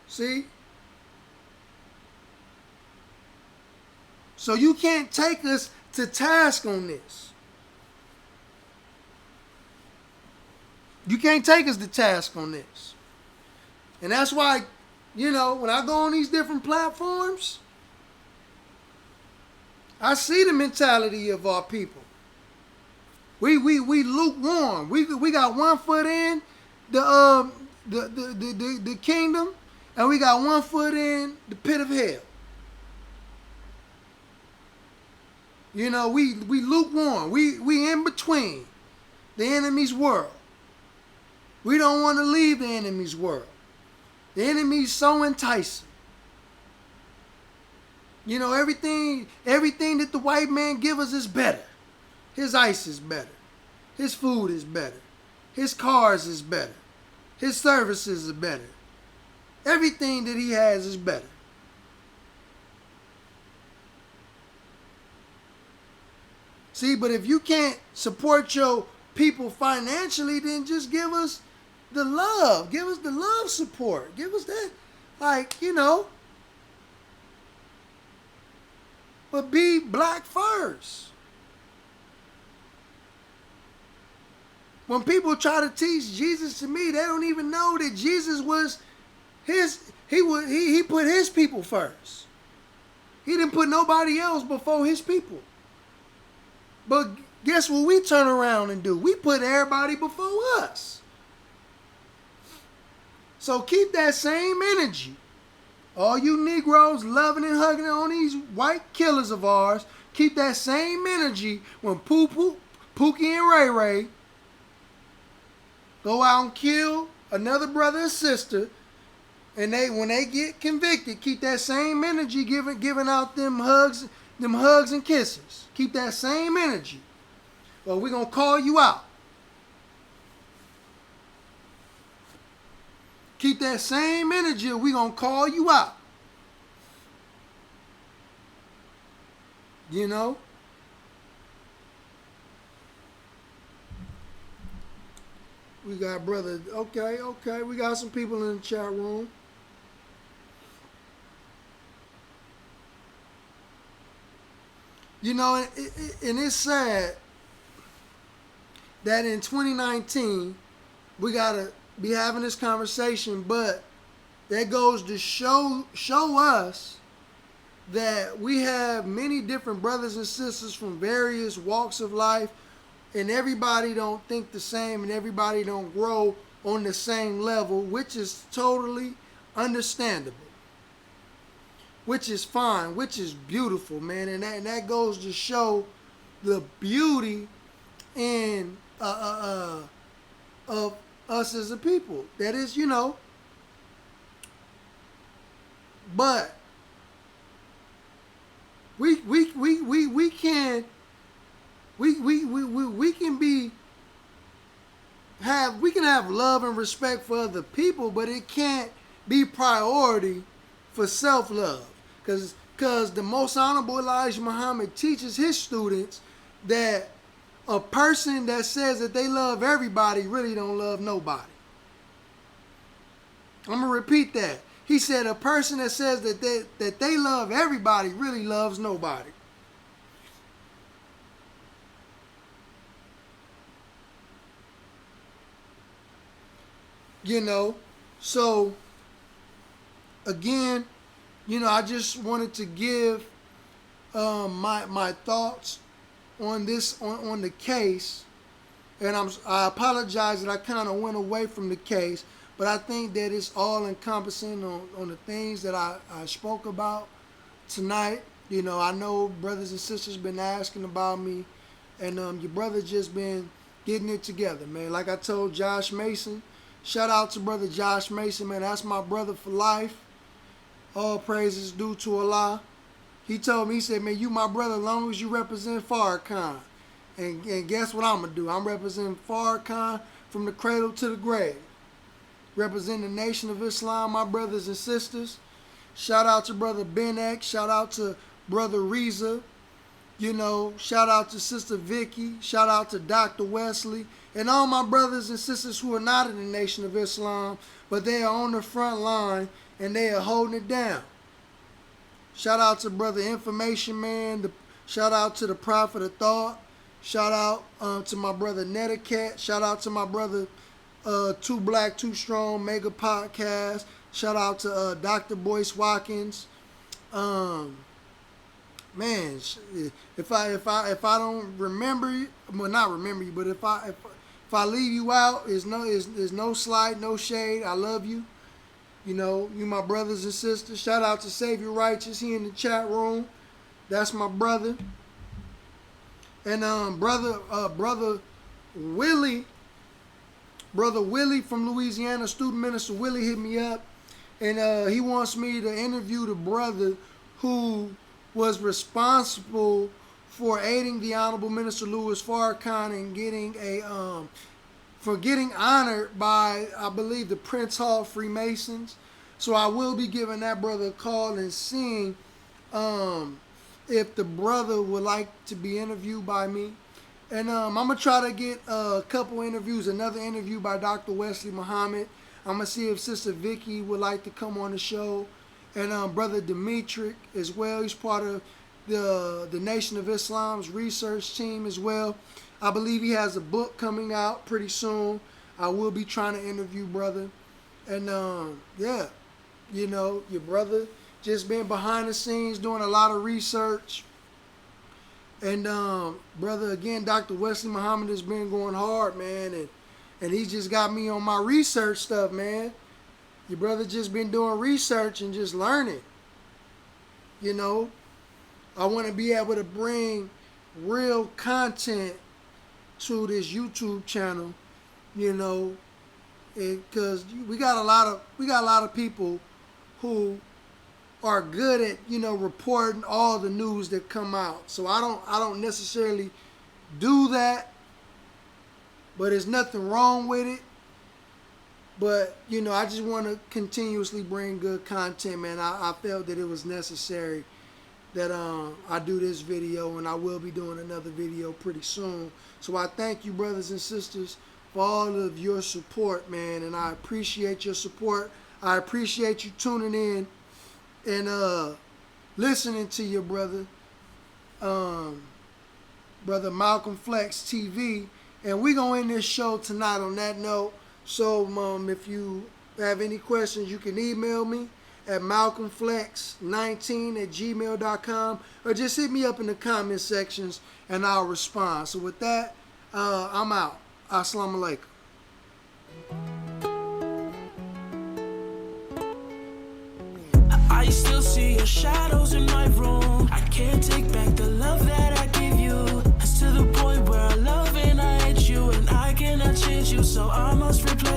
See? So you can't take us to task on this. You can't take us to task on this. And that's why, when I go on these different platforms, I see the mentality of our people. We lukewarm. We got one foot in the kingdom, and we got one foot in the pit of hell. We lukewarm. We in between the enemy's world. We don't want to leave the enemy's world. The enemy's so enticing. Everything that the white man give us is better. His ice is better. His food is better. His cars is better. His services are better. Everything that he has is better. See, but if you can't support your people financially, then just give us the love. Give us the love support. Give us that, but be black first. When people try to teach Jesus to me, they don't even know that Jesus was he put his people first. He didn't put nobody else before his people. But guess what we turn around and do? We put everybody before us. So keep that same energy. All you Negroes loving and hugging on these white killers of ours, keep that same energy when Pookie and Ray Ray go out and kill another brother or sister, and when they get convicted, keep that same energy giving out them hugs and kisses. Keep that same energy. Well, we're going to call you out. Keep that same energy, we're going to call you out. You know? We got brother. Okay, okay. We got some people in the chat room. You know, and it's sad that in 2019 we gotta be having this conversation, but that goes to show us that we have many different brothers and sisters from various walks of life, and everybody don't think the same, and everybody don't grow on the same level, which is totally understandable, which is fine, which is beautiful, man. And that goes to show the beauty in of us as a people. That is, but we can we can be have we can have love and respect for other people, but it can't be priority for self love, because the most honorable Elijah Muhammad teaches his students that a person that says that they love everybody really don't love nobody. I'm gonna repeat that. He said a person that says that they love everybody really loves nobody. You know, so again, I just wanted to give my thoughts on this on the case, and I apologize that I kind of went away from the case, but I think that it's all encompassing on the things that I spoke about tonight. I know brothers and sisters been asking about me, and your brother just been getting it together, man. Like I told Josh Mason, shout out to brother Josh Mason, man. That's my brother for life. All praises due to Allah. He told me, he said, man, you my brother as long as you represent Farrakhan. And guess what I'm going to do? I'm representing Farrakhan from the cradle to the grave. Representing the Nation of Islam, my brothers and sisters. Shout out to brother Ben X. Shout out to brother Reza. Shout out to Sister Vicky. Shout out to Dr. Wesley. And all my brothers and sisters who are not in the Nation of Islam, but they are on the front line and they are holding it down. Shout out to brother Information Man. Shout out to the Prophet of Thought. Shout out to my brother Neticat. Shout out to my brother Too Black, Too Strong Mega Podcast. Shout out to Dr. Boyce Watkins. Man, if I don't remember you, well, not remember you, but if I leave you out, there's no slight, no shade. I love you. You my brothers and sisters. Shout out to Savior Righteous. He in the chat room. That's my brother. And brother Willie from Louisiana, student minister Willie hit me up, and he wants me to interview the brother who was responsible for aiding the Honorable Minister Louis Farrakhan and getting honored by, I believe, the Prince Hall Freemasons. So I will be giving that brother a call and seeing if the brother would like to be interviewed by me. And I'm going to try to get a couple interviews, another interview by Dr. Wesley Muhammad. I'm going to see if Sister Vicky would like to come on the show. And Brother Dimitri as well. He's part of the Nation of Islam's research team as well. I believe he has a book coming out pretty soon. I will be trying to interview brother. And yeah, your brother just been behind the scenes doing a lot of research. And brother, again, Dr. Wesley Muhammad has been going hard, man. And he just got me on my research stuff, man. Your brother just been doing research and just learning. I want to be able to bring real content to this YouTube channel, because we got a lot of people who are good at reporting all the news that come out. So I don't necessarily do that, but there's nothing wrong with it. But I just want to continuously bring good content, man. I felt that it was necessary that I do this video, and I will be doing another video pretty soon. So I thank you, brothers and sisters, for all of your support, man, and I appreciate your support. I appreciate you tuning in and listening to your brother, Brother Malcolm Flex TV. And we gonna end this show tonight on that note. So if you have any questions, you can email me at malcolmflex19@gmail.com, or just hit me up in the comment sections and I'll respond. So with that, I'm out. Assalamu alaikum. I still see your shadows in my room. I can't take back the love that I gave you. It's to the point where I love and I hate you, and I cannot change you, so I must replace